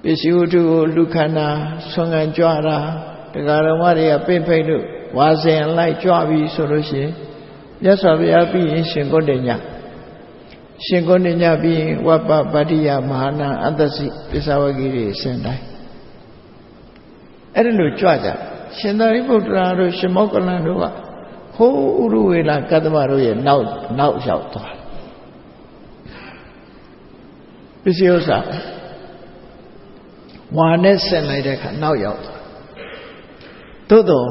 ပစ္စည်းဝတ္ထုကိုလူခန္ဓာဆွမ်းခံကြွတာတရားတော်မတွေကပြိမ့်ဖိတ်လို့ဝါစဉ်လိုက်ကြွပြီဆိုလို့ရှိရင်မြတ်စွာဘုရားပြီးရင်ရှင်ဂုဏ်ညရှင်ဂုဏ်ညပြီးရင်ဝပ္ပပတ္တိယမဟာနာအတ္တစီပစ္စဝဂီတွေအစဉ်တိုင်းအဲ့ဒါလိုကြွကြရှင်သာရိပုတ္တရာတို့ရှင်မောက္ကလန်တို့ကဟိုးဥရဝေလကတ္တဗတို့ရဲ့နောက်ရောက်သွားပစ္စည်းဥစ္စာဝါနဲ့ဆက်လိုက်တဲ့အခါနောက်ရောက်သွားသို့တော့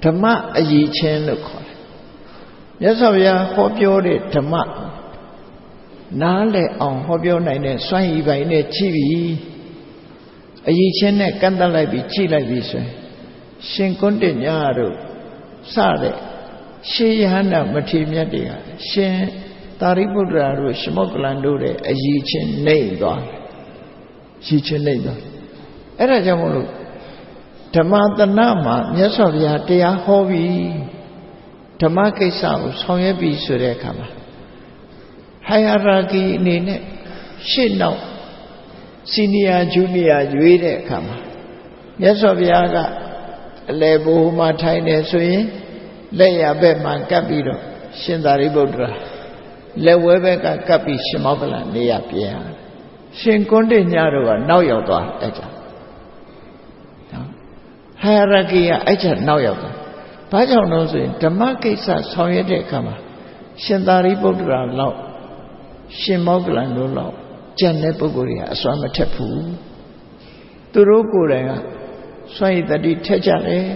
ဓမ္မအယီချင်းလို့ခေါ်တယ်မြတ်စွာဘုရားဟောပြောတဲ့ဓမ္မနားလည်အောင်ဟောပြောနိုင်တဲ့စွမ်းရည်ပိုင်းနဲ့ကြည့်ပြီးအယီချင်းနဲ့ကန့်တက်လိုက်ပြီးကြည့်လိုက်ပြီးဆိုရင်ရှင်ဂုဏ်ညတို့စတဲ့ရှေးယဟန္တာမထေရမြတ်တွေကရှင်သာရိပုတ္တရာတို့ရှမောက္ကလန်တို့ရဲ့အယီချင်းနှိမ့်သွားတယ်ရည်ချင်းနှိမ့်သွားအဲ့ဒါကြောင့်မို့လို့ဓမ္မသနာမှာမြတ်စွာဘုရားတရားဟောပြီးဓမ္မကိစ္စကိုဆောင်ရွက်ပြီးဆိုတဲ့အခါမှာ hierarchy အနေနဲ့ရှေ့နောက် senior junior ရွေးတဲ့အခါမှာမြတ်စွာဘုရားကအလယ်ဘိုးမှာထိုင်နေဆိုရင်လက်ရဘက်မှာကပ်ပြီးတော့ရှင်သာရိပုတ္တရာလက်ဝဲဘက်ကကပ်ပြီးရှင်မောက္ကလန်နေရပြန်ရှင်ဂုဏ်ညတို့ကနောက်ရောက်သွားအဲ့ကြနော် hierarchy ကအဲ့ကြနောက်ရောက်သွားဘာကြောင့်လို့ဆိုရင်ဓမ္မကိစ္စဆောင်ရွက်တဲ့အခါမှာရှင်သာရိပုတ္တရာလောက်ရှင်မောက္ကလန်တို့လောက်ကျန်တဲ့ပုဂ္ဂိုလ်တွေကအစွမ်းမထက်ဘူးသူတို့ကိုယ်တိုင်ကစွမ်းရည်တတိထက်ကြတယ်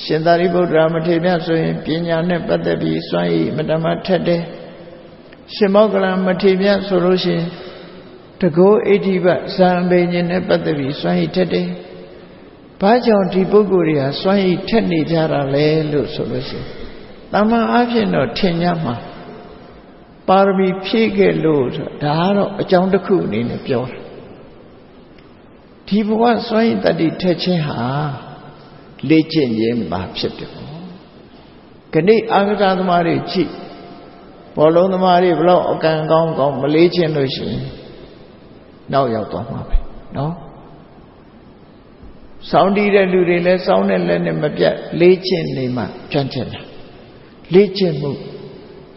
ရှင်သာရိပုတ္တရာမထေရမြတ်ဆိုရင်ပညာနဲ့ပတ်သက်ပြီးစွမ်းရည်မတမထက်တယ်ရှင်မောက္ကလန်မထေရမြတ်ဆိုလို့ရှိရင်တကောဣတိပဇံပင်ရှင်နဲ့ပတ်သက်ပြီးစွမ်းရည်ထက်တယ်ဘာကြောင့်ဒီပုဂ္ဂိုလ်တွေဟာစွမ်းရည်ထက်နေကြတာလဲလို့ဆိုလို့ရှိရင်တမန်အားဖြင့်တော့ထင်ကြမှာပါရမီဖြည့်ခဲ့လို့ဒါကတော့အကြောင်းတစ်ခုအနေနဲ့ပြောတာဒီဘဝစွမ်းရည်တတိထက်ခြင်းဟာလေ့ကျင့်ခြင်းမှာဖြစ်တယ်ပေါ့ခဏအာဂတသမားတွေကြည့်ဘောလုံးသမားတွေဘလို့အကံကောင်းကောင်းမလေ့ကျင့်လို့ရှိရင်နောက်ရောက်သွားမှာပဲနော်စောင်းတီးတဲ့လူတွေလည်းစောင်းတဲ့လက်နဲ့မပြတ်လေ့ကျင့်နေမှကြွန့်ကျင်တာလေ့ကျင့်မှု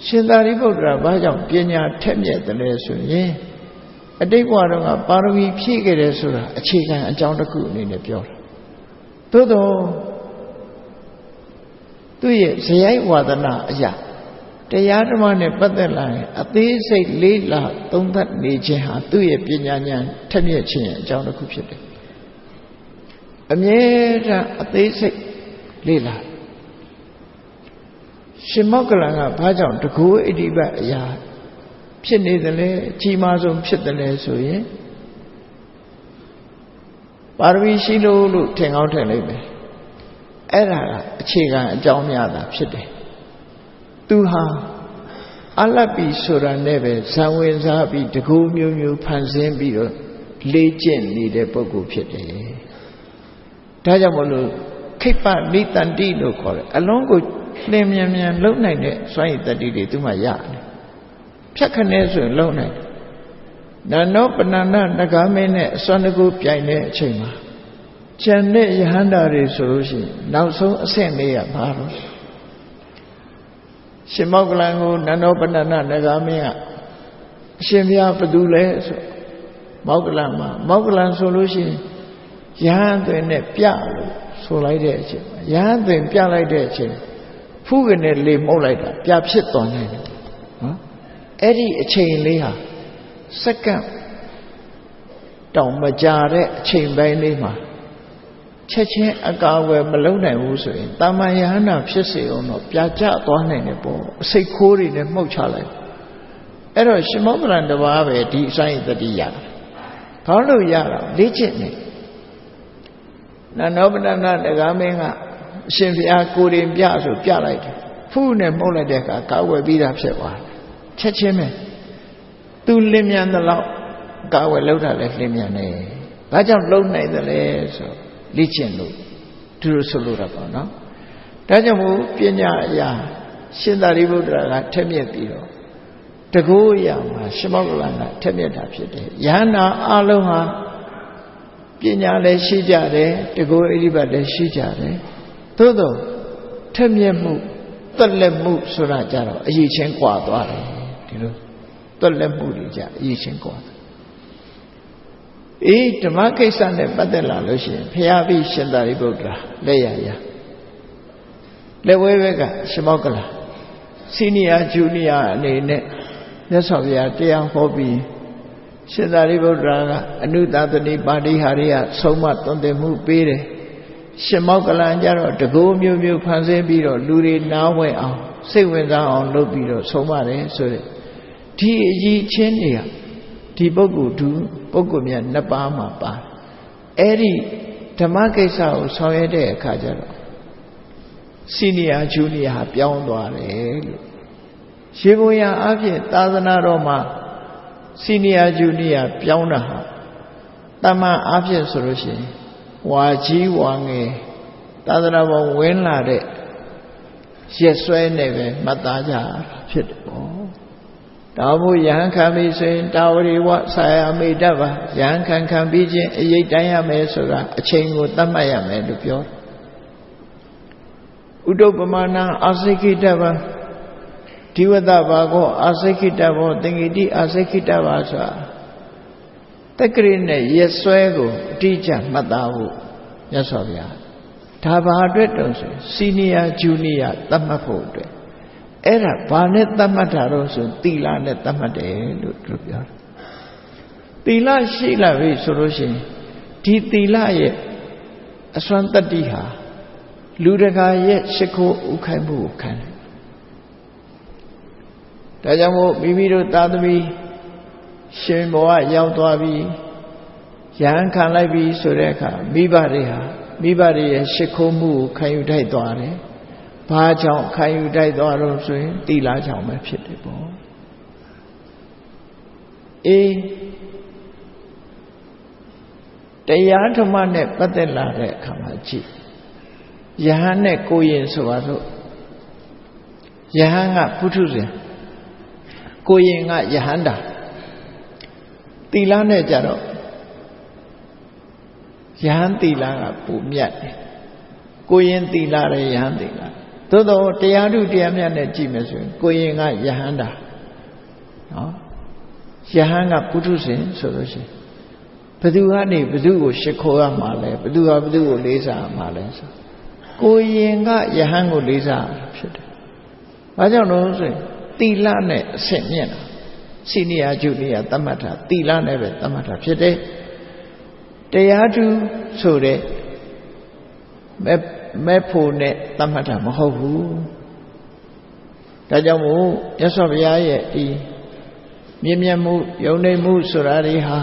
ရှင်သာရိပုတ္တရာဘာကြောင့်ပညာထက်မြက်တယ်လဲဆိုရင်အတိတ်ဘဝတုန်းကပါရမီဖြည့်ခဲ့တယ်ဆိုတာအခြေခံအကြောင်းတစ်ခုအနေနဲ့ပြောတာသို့တော့သူ့ရဲ့ဇယိုက်ဝါဒနာအရာတရားဓမ္မနဲ့ပတ်သက်လာရင်အသေးစိတ်လေးလာသုံးသပ်နေခြင်းဟာသူ့ရဲ့ပညာဉာဏ်ထက်မြက်ခြင်းအကြောင်းတစ်ခုဖြစ်တယ်အမြဲတမ်းအသေးစိတ်လေးလာ ရှင်မောက္ကလန်ကဘာကြောင့်တကူအဋ္ဌိပတ်အရာဖြစ်နေတယ်လဲအကြီးမားဆုံးဖြစ်တယ်လဲဆိုရင်ပါရမီရှိလို့ထင်ကောင်းထင်လိမ့်မယ်အဲ့ဒါကအခြေခံအကြောင်းများတာဖြစ်တယ်သူဟာအလတ်ပြီဆိုတာနဲ့ပဲဇံဝင်စားပြီးတကူမျိုးမျိုးဖန်ဆင်းပြီးတော့လေ့ကျင့်နေတဲ့ပုဂ္ဂိုလ်ဖြစ်တယ်ဒါကြောင့်မလို့ခိပ္ပနိတန္တိလို့ခေါ်တယ်အလုံးကိုလင်းမြန်မြန်လုံနိုင်တဲ့စွမ်းရည်တတ္တိတွေသူမှရတယ်ဖြတ်ခနဲ့ဆိုရင်လုံနိုင်တယ်နာနောပဏာဏနဂါမင်းနဲ့အစွမ်းတကူပြိုင်တဲ့အချိန်မှာကျန်တဲ့ယဟန္တာတွေဆိုလို့ရှိရင်နောက်ဆုံးအဆင့်လေးကဘာလို့ရှင်မောက္ကလန်ကိုနာနောပဏာဏနဂါမင်းကအရှင်ဘုရားဘယ်သူလဲဆိုမောက္ကလန်မှာမောက္ကလန်ဆိုလို့ရှိရင်ယဟန်သွင်းနဲ့ပြလို့ဆိုလိုက်တဲ့အချိန်ယဟန်သွင်းပြလိုက်တဲ့အချိန်ဖူးကနေလေမှုတ်လိုက်တာပြဖြစ်သွားနိုင်တယ်နော်အဲ့ဒီအချိန်လေးဟာစက္ကန့်တောင်မကြာတဲ့အချိန်ပိုင်းလေးမှာချက်ချင်းအကာအကွယ်မလုံးနိုင်ဘူးဆိုရင်တာမန်ယဟန္တာဖြစ်စေအောင်တော့ပြကျသွားနိုင်တယ်ပေါ့အစိတ်ခိုးတွေနဲ့မှုတ်ချလိုက်အဲ့တော့ရှင်မောက္ကလန်တစ်ပါးပဲဒီအဆိုင်တတိယဘာလို့ရတာလေ့ကျင့်နေနာနောပဏာဏနဂါမင်းကအရှင်ဘုရားကိုရင်ပြဆိုပြလိုက်တယ်ဖူးနဲ့မှုတ်လိုက်တဲ့အခါကာဝယ်ပြီးတာဖြစ်သွားတယ်ချက်ချင်းပဲသူလင်းမြန်သလောက်ကာဝယ်လောက်တာလည်းလင်းမြန်နေဘာကြောင့်လုံးနိုင်သလဲဆိုလေ့ကျင့်လို့သူတို့ဆိုလို့တာပေါ့နော်ဒါကြောင့်မို့ပညာအရာရှင်သာရိပုတ္တရာကထက်မြက်ပြီးတော့တကူအရာမှာရှင်မောက္ကလန်ကထက်မြက်တာဖြစ်တယ်ယဟန္တာအလုံးဟာပညာလည်းရှိကြတယ်တကူအဋ္ဌိပတ်လည်းရှိကြတယ်သို့သောထက်မြက်မှုသက်လက်မှုဆိုတာကြတော့အရေးချင်းကွာသွားတယ်ဒီလိုသက်လက်မှုတွေကြအရေးချင်းကွာဓမ္မကိစ္စနဲ့ပတ်သက်လာလို့ရှိရင်ဖျားပြီးရှင်သာရိပုတ္တရာလက်ရလက်ဝဲဘက်ကရှင်မောက္ကလန်စီနီယာဂျူနီယာအနေနဲ့မြတ်စွာဘုရားတရားဟောပြီးရှင်သာရိပုတ္တရာကအနုသသနိပါဠိဟာရိယဆုံးမသွန်သင်မှုပေးတယ်ရှင်မောက္ကလန်ကြတော့တကူမျိုးမျိုးဖန်ဆင်းပြီးတော့လူတွေနားဝင်အောင်စိတ်ဝင်စားအောင်လုပ်ပြီးတော့ဆုံးမတယ်ဆိုတဲ့ဒီအကြီးချင်းတွေကဒီပုဂ္ဂိုလ်မြတ်နှစ်ပါးမှာပါအဲ့ဒီဓမ္မကိစ္စကိုဆောင်ရွက်တဲ့အခါကျတော့စီနီယာဂျူနီယာပြောင်းသွားတယ်လို့ရေပုံရအဖြစ်သာသနာတော်မှာစီနီယာဂျူနီယာပြောင်းတာဟာတမန်အဖြစ်ဆိုလို့ရှိရင်ဝါကြီးဝါငယ်သာသနာပေါ်ဝင်လာတဲ့ရက်စွဲနဲ့ပဲမှတ်သားကြဖြစ်တယ်ပေါ့ဒါမို့ယဟန်ခံပြီဆိုရင်တာဝရိဝဆာယမိတ္တပါယဟန်ခံပြီးချင်းအရေးတိုင်းရမယ်ဆိုတာအချိန်ကိုသတ်မှတ်ရမယ်လို့ပြောဥဒ္ဓပမာဏအာစိခိတပါဒီဝတ္တဘာကောအာစိခိတဘောသင်္ကိတိအာစိခိတပါဆိုတာတက္ကရိနဲ့ရက်စွဲကိုအတိအကျမှတ်သားဖို့မြတ်စွာဘုရားဒါဘာအတွက်တုံးဆိုစီနီယာဂျူနီယာသတ်မှတ်ဖို့အတွက်အဲ့ဒါဘာနဲ့သတ်မှတ်တာတော့ဆိုသီလနဲ့သတ်မှတ်တယ်လို့သူပြောတယ်သီလရှိလာပြီဆိုလို့ရှိရင်ဒီသီလရဲ့အစွမ်းတတ္တိဟာလူတကာရဲ့ရှိခိုးဥခိုင်းမှုကိုခံတယ်ဒါကြောင့်မို့မိမိတို့သာသမီရှင်ဘဝရောက်သွားပြီယဟန်ခံလိုက်ပြီဆိုတဲ့အခါမိဘတွေရဲ့ရှိခိုးမှုကိုခံယူထိုက်သွားတယ်ဘာကြောင့်ခံယူတိုက်သွားလို့ဆိုရင်သီလကြောင့်ပဲဖြစ်တယ်ပေါ့တရားဓမ္မနဲ့ပတ်သက်လာတဲ့အခါမှာကြည့်ယဟန်နဲ့ကိုရင်ဆိုပါစို့ယဟန်ကပုထုဇဉ်ကိုရင်ကယဟန္တာသီလနဲ့ကြတော့ယဟန်သီလကပုံမြတ်တယ်ကိုရင်သီလရဲ့ယဟန်သီလသို့တော့တရားဓုတရားမြတ်နဲ့ကြည့်မယ်ဆိုရင်ကိုရင်ကယဟန္တာနော်ယဟန်ကပုထုဇဉ်ဆိုလို့ရှိရင်ဘသူကနေဘသူကိုရှ िख ိုးရမှာလဲဘသူကဘသူကိုလေးစားရမှာလဲဆိုကိုရင်ကယဟန်ကိုလေးစားဖြစ်တယ်။ဘာကြောင့်လို့ဆိုရင်သီလနဲ့အဆင့်မြင့်တာစီနီယာဂျူနီယာသတ်မှတ်တာသီလနဲ့ပဲသတ်မှတ်တာဖြစ်တယ်။တရားဓုဆိုတဲ့မဲ့ဖို့နဲ့သတ်မှတ်တာမဟုတ်ဘူး ဒါကြောင့်မို့မြတ်စွာဘုရားရဲ့ဒီမြင့်မြတ်မှုယုံနေမှုဆိုတာတွေဟာ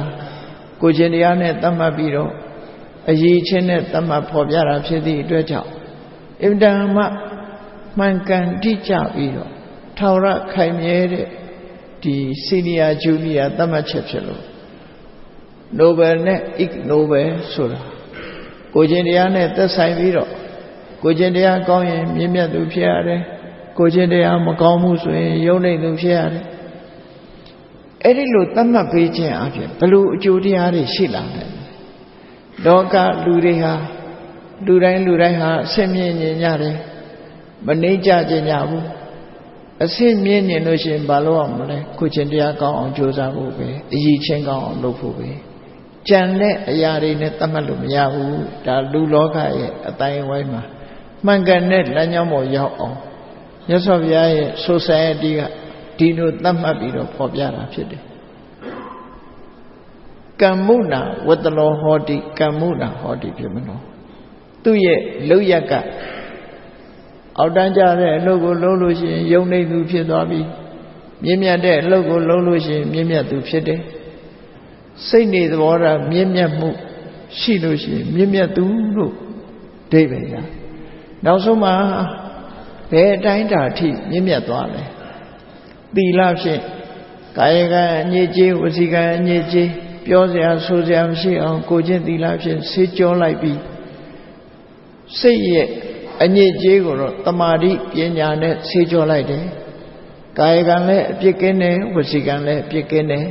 ကိုယ်ချင်းတရားနဲ့သတ်မှတ်ပြီးတော့အရေးချင်းနဲ့သတ်မှတ်ဖော်ပြတာဖြစ်သည့်အတွက်ကြောင့်အင်တန်မှမှန်ကန်တိကျပြီးတော့ထောင်ရခိုင်မြဲတဲ့ဒီစီနီယာဂျူနီယာသတ်မှတ်ချက်ဖြစ်လို့နိုဘယ်နဲ့အိဂ်နိုဘယ်ဆိုတာကိုချင်းတရားနဲ့သက်ဆိုင်ပြီးတော့ကိုချင်းတရားကောင်းရင်မြင့်မြတ်သူဖြစ်ရတယ်ကိုချင်းတရားမကောင်းမှုဆိုရင်ယုံနေသူဖြစ်ရတယ်အဲ့ဒီလိုသတ်မှတ်ပေးခြင်းအပြင်ဘလို့အကျိုးတရားတွေရှိလာတယ်လောကလူတွေဟာလူတိုင်းဟာအဆင့်မြင့်နေကြတယ်မနှိမ့်ကြကြညာဘူးအဆင့်မြင့်နေလို့ရှိရင်ဘာလို့အောင်မလဲကိုချင်းတရားကောင်းအောင်ကြိုးစားဖို့ပဲအရည်ချင်းကောင်းအောင်လုပ်ဖို့ပဲကြံတဲ့အရာတွေနဲ့သတ်မှတ်လို့မရဘူးဒါလူလောကရဲ့အတိုင်းအဝိုင်းမှာမှန်ကန်တဲ့လမ်းကြောင်းပေါ်ရောက်အောင်မြတ်စွာဘုရားရဲ့ society ကဒီလိုသတ်မှတ်ပြီးတော့ဖော်ပြတာဖြစ်တယ်ကမ္မုဏဝတ္တလောဟောတိကမ္မုဏဟောတိဖြစ်မလို့သူ့ရဲ့လောက်ရကအောက်တန်းကြတဲ့အလုပ်ကိုလုပ်လို့ရှိရင်ယုံနေသူဖြစ်သွားပြီမြင့်မြတ်တဲ့အလုပ်ကိုလုပ်လို့ရှိရင်မြင့်မြတ်သူဖြစ်တယ်စိတ်နေသဘောထားမြင့်မြတ်မှုရှိလို့ရှိရင်မြင့်မြတ်သူလို့အဓိပ္ပာယ်ရနောက်ဆုံးမှာဘယ်အတိုင်းတာအထိမြင့်မြတ်သွားလဲသီလဖြင့်ကာယကံအညစ်အကြေးဝစီကံအညစ်အကြေးပြောစရာဆိုစရာမရှိအောင်ကိုချင်းသီလဖြင့်ဆေးကြောလိုက်ပြီးစိတ်ရဲ့အညစ်အကြေးကိုတော့တမာတိပညာနဲ့ဆေးကြောလိုက်တယ်ကာယကံလည်းအပြစ်ကင်းတယ်ဝစီကံလည်းအပြစ်ကင်းတယ်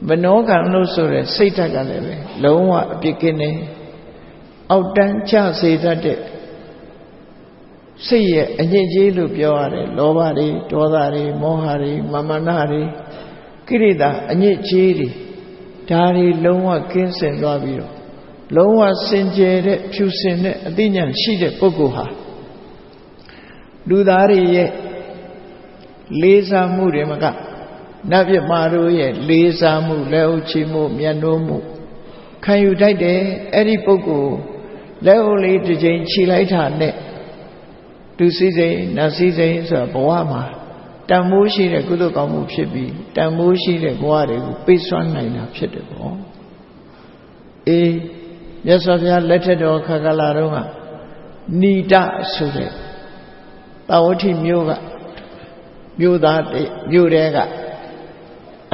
မနောကံလို့ဆိုတဲ့စိတ်ဓာတ်ကလည်းပဲလုံးဝအပြစ်ကင်းတယ်အောက်တန်းချစေတတ်တဲ့စိတ်ရဲ့အညစ်အကြေးလို့ပြောရတယ်လောဘတွေဒေါသတွေမောဟတွေမာမနတွေကိရိတာအညစ်အကြေးတွေဒါတွေလုံးဝကင်းစင်သွားပြီးတော့လုံးဝစင်ကြယ်တဲ့ဖြူစင်တဲ့အသိဉာဏ်ရှိတဲ့ပုဂ္ဂိုလ်ဟာလူသားတွေရဲ့လေးစားမှုတွေမကနတ်ပြမာတို့ရဲ့လေးစားမှုလက်အုပ်ချီမှုမျက်နှိုးမှုခံယူတတ်တယ်အဲ့ဒီပုဂ္ဂိုလ်လက်အုပ်လေးတစ်ချိန်ခြိလိုက်တာနဲ့ဒုစည်းစိမ်နတ်စည်းစိမ်ဆိုတာဘဝမှာတန်မိုးရှိတဲ့ကုသိုလ်ကောင်းမှုဖြစ်ပြီးတန်မိုးရှိတဲ့ဘဝတွေကိုပိတ်ဆွမ်းနိုင်တာဖြစ်တယ်ပေါ့အေးမြတ်စွာဘုရားလက်ထက်တော်ခါကာလတုန်းကဏိဒဆိုတဲ့တာဝတိမျိုးကမျိုးသားမျိုးတဲက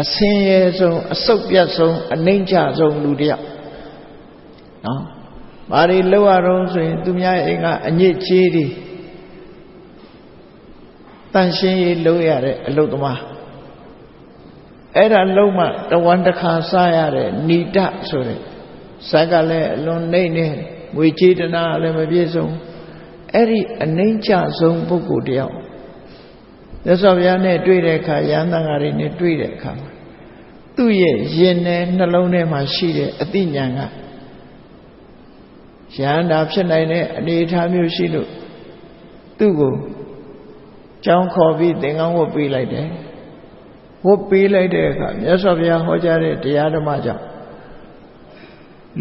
အဆင်းရဲဆုံးအဆုတ်ပြတ်ဆုံးအနှိမ့်ချဆုံးလူတစ်ယောက်နော်ဘာတွေလောက်ရတော့ဆိုရင်သူများအိမ်ကအညစ်အကြေးတွေတန်ရှင်းရေးလုပ်ရတဲ့အလုပ်သမားအဲ့ဒါလုံးမှတဝမ်းတစ်ခါစားရတဲ့ဏိဒဆိုတဲ့ဇက်ကလည်းအလွန်နှိမ့်နေငွေကြေးတနာလည်းမပြည့်စုံအဲ့ဒီအနှိမ့်ချဆုံးပုဂ္ဂိုလ်တယောက်မြတ်စွာဘုရားနဲ့တွေ့တဲ့အခါယန္တန်ဃာတွေနဲ့တွေ့တဲ့အခါမှာသူ့ရဲ့ရင်ထဲနှလုံးထဲမှာရှိတဲ့အသိဉာဏ်ကယန္တာဖြစ်နိုင်တဲ့အနေအထားမျိုးရှိလို့သူ့ကိုကျောင်းခေါ်ပြီးသင်္ကန်းဝတ်ပေးလိုက်တယ်ဝတ်ပေးလိုက်တဲ့အခါမြတ်စွာဘုရားဟောကြားတဲ့တရားဓမ္မကြောင့်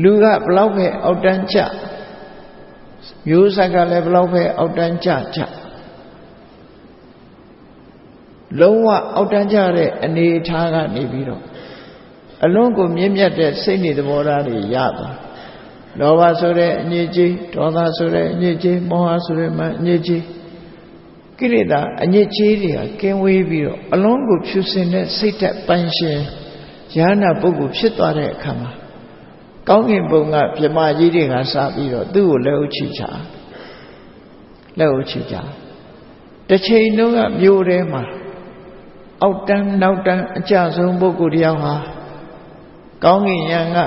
လူကဘလောက်ပဲအောက်တန်းကျမျိုးဆက်ကလည်းဘလောက်ပဲအောက်တန်းကျလုံးဝအောက်တန်းကျတဲ့အနေအထားကနေပြီးတော့အလွန်ကိုမြင့်မြတ်တဲ့စိတ်နေသဘောထားတွေရသွားလောဘဆိုတဲ့အညစ်အကြေးဒေါသဆိုတဲ့အညစ်အကြေးမောဟဆိုတဲ့အညစ်အကြေးကိလေသာအညစ်အကြေးတွေကကင်းဝေးပြီးတော့အလွန်ကိုဖြူစင်တဲ့စိတ်ဓာတ်ပိုင်ရှင်ဉာဏ်နာပုဂ္ဂိုလ်ဖြစ်သွားတဲ့အခါမှာကောင်းကင်ဘုံကပြမကြီးတွေကစပြီးတော့သူ့ကိုလက်ဥချီချတစ်ချိန်လုံးကမြို့ထဲမှာအောက်တန်းနောက်တန်းအကျဆုံးပုဂ္ဂိုလ်တယောက်ဟာကောင်းကင်ယံက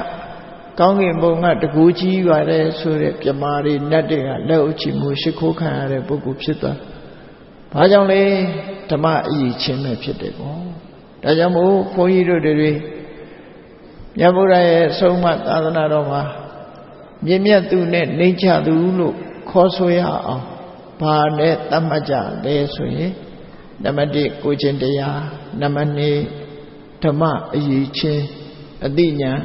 ကောင်းကင်ဘုံကတကူကြီးပါတယ်ဆိုတဲ့ပြမာတွေနတ်တွေကလက်ဥချီမှုရှိခိုးခံရတဲ့ပုဂ္ဂိုလ်ဖြစ်သွားဘာကြောင့်လဲဓမ္မအရေးချင်းပဲဖြစ်တယ်ပေါ့ဒါကြောင့်မို့ဘုန်းကြီးတို့တွေမြတ်ဗုဒ္ဓရဲ့အဆုံးအမသာသနာတော်မှာမြင့်မြတ်သူနဲ့နှိမ့်ချသူလို့ခေါ်ဆိုရအောင်ဘာနဲ့သတ်မှတ်ကြလဲဆိုရင်နံပါတ်1ကိုချင်းတရားနံပါတ်2ဓမ္မအရေးချင်းအသိဉာဏ်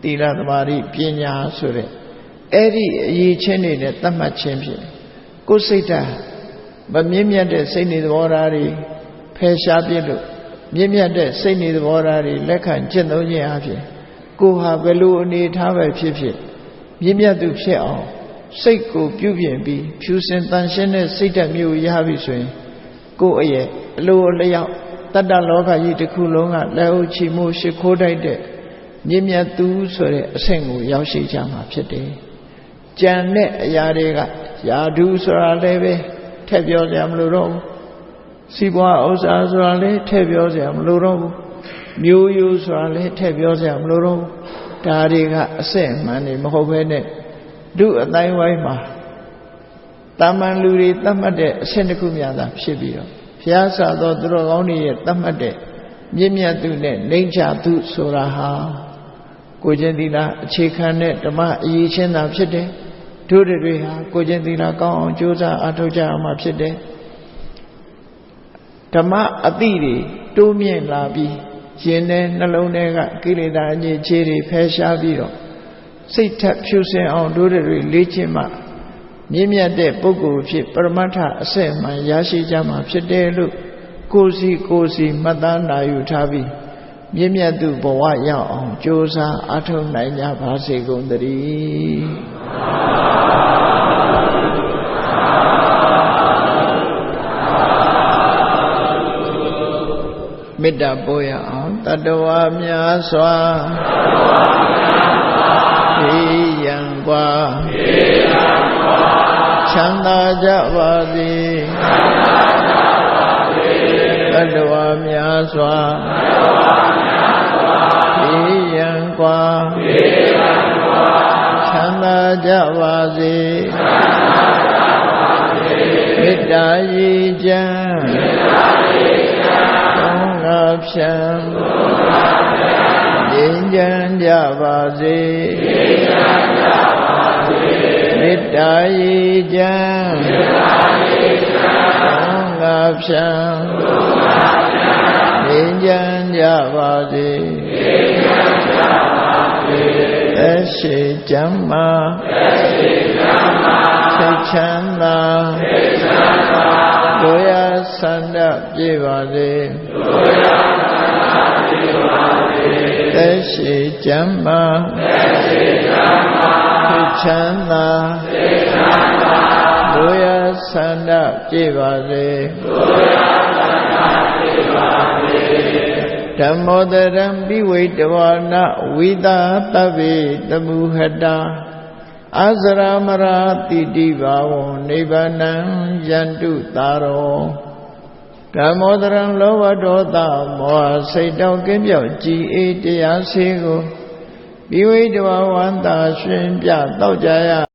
သီလသမာဓိပညာဆိုတဲ့အဲ့ဒီအရေးချင်းတွေနဲ့သတ်မှတ်ခြင်းဖြင့်ကိုယ်စိတ်ဓာတ် မမြင့်မြတ်တဲ့စိတ်နေသဘောထားတွေဖယ်ရှားပြစ်လို့မြင့်မြတ်တဲ့စိတ်နေသဘောထားတွေလက်ခံကျင့်သုံးခြင်းအပြင်ကိုဟာဘယ်လိုအနေထားပဲဖြစ်ဖြစ်မြင့်မြတ်သူဖြစ်အောင်စိတ်ကိုပြုပြင်ပြီးဖြူစင်တန်ရှင်းတဲ့စိတ်ဓာတ်မျိုးရပြီဆိုရင်ကိုယ့်ရဲ့အလိုအလျောက်တတ္တလောကကြီးတစ်ခုလုံးကလက်အုပ်ချီမှုရှိခိုးတိုက်တဲ့မြင့်မြတ်သူဆိုတဲ့အဆင့်ကိုရောက်ရှိကြမှာဖြစ်တယ်။ကြံတဲ့အရာတွေကယာဓုဆိုတာလည်းပဲထည့်ပြောစရာမလိုတော့ဘူး။စီးပွားဥစ္စာဆိုတာလည်းထည့်ပြောစရာမလိုတော့ဘူး။မျိုးရိုးဆိုတာလည်းထည့်ပြောစရာမလိုတော့ဘူး။ဒါတွေကအစစ်အမှန်တွေမဟုတ်ဘဲနဲ့လူအတိုင်းဝိုင်းမှာတာမန်လူတွေသတ်မှတ်တဲ့အဆင့်တစ်ခုများသာဖြစ်ပြီးတော့ဘုရားစာသောသူတော်ကောင်းတွေရဲ့သတ်မှတ်တဲ့မြင့်မြတ်သူနဲ့နှိမ့်ချသူဆိုတာဟာကိုကျင့်သီလအခြေခံတဲ့ဓမ္မအရေးချင်းသာဖြစ်တယ်။တို့တွေဟာကိုကျင့်သီလကောင်းအောင်ကြိုးစားအားထုတ်ကြအောင်မှဖြစ်တယ်။ဓမ္မအသိတွေတိုးမြင့်လာပြီးရင်ထဲနှလုံးထဲကကိလေသာအငြိခြေတွေဖယ်ရှားပြီးတော့စိတ်ထက်ဖြူစင်အောင်တို့တွေလေ့ကျင့်မှမြင့်မြတ်တဲ့ပုဂ္ဂိုလ်ဖြစ်ပရမတ္ထအစစ်မှန်ရရှိကြမှာဖြစ်တယ်လို့ကိုယ်စီမှတ်သားနာယူထားပြီးမြင့်မြတ်သူဘဝရောက်အောင်ကြိုးစားအားထုတ်နိုင်ကြပါစေကုန်သတည်းမေတ္တာပို့ရအောင်တတ္တဝါများစွာေယံကွာချမ်းသာကြပါစေတတ္တဝါများစွာေယံကွာချမ်းသာကြပါစေမေတ္တာရေချမ်းသုံးငါဖြံငြိမ်းချမ်းကြပါစေမေတ္တာရေချမ်းသုံးငါဖြံငြိမ်းချမ်းကြပါစေသက်ရှိကျမ်းမာစိတ်ချမ်းသာကိုယ်ရဆန္ဒပြည့်ပါစေသက်ရှိကျမ်းမာစိတ်ချမ်းသာကိုယ်ရဆန္ဒပြည့်ပါစေဓမ္မောတရံပိဝိတဝါနဝိသတဗ္ဗေတမုဟတာအစရမရာတိတိဘာဝံနိဗ္ဗာနံယန္တုတာရောဓမ္မောတရံလောဘဒေါသမောဟစိတ်တောက်ကင်းပြောက်ကြည်အေးတရားစေကိုပိဝိတဝါဝန္တာရှင်ပြတောက်ကြရ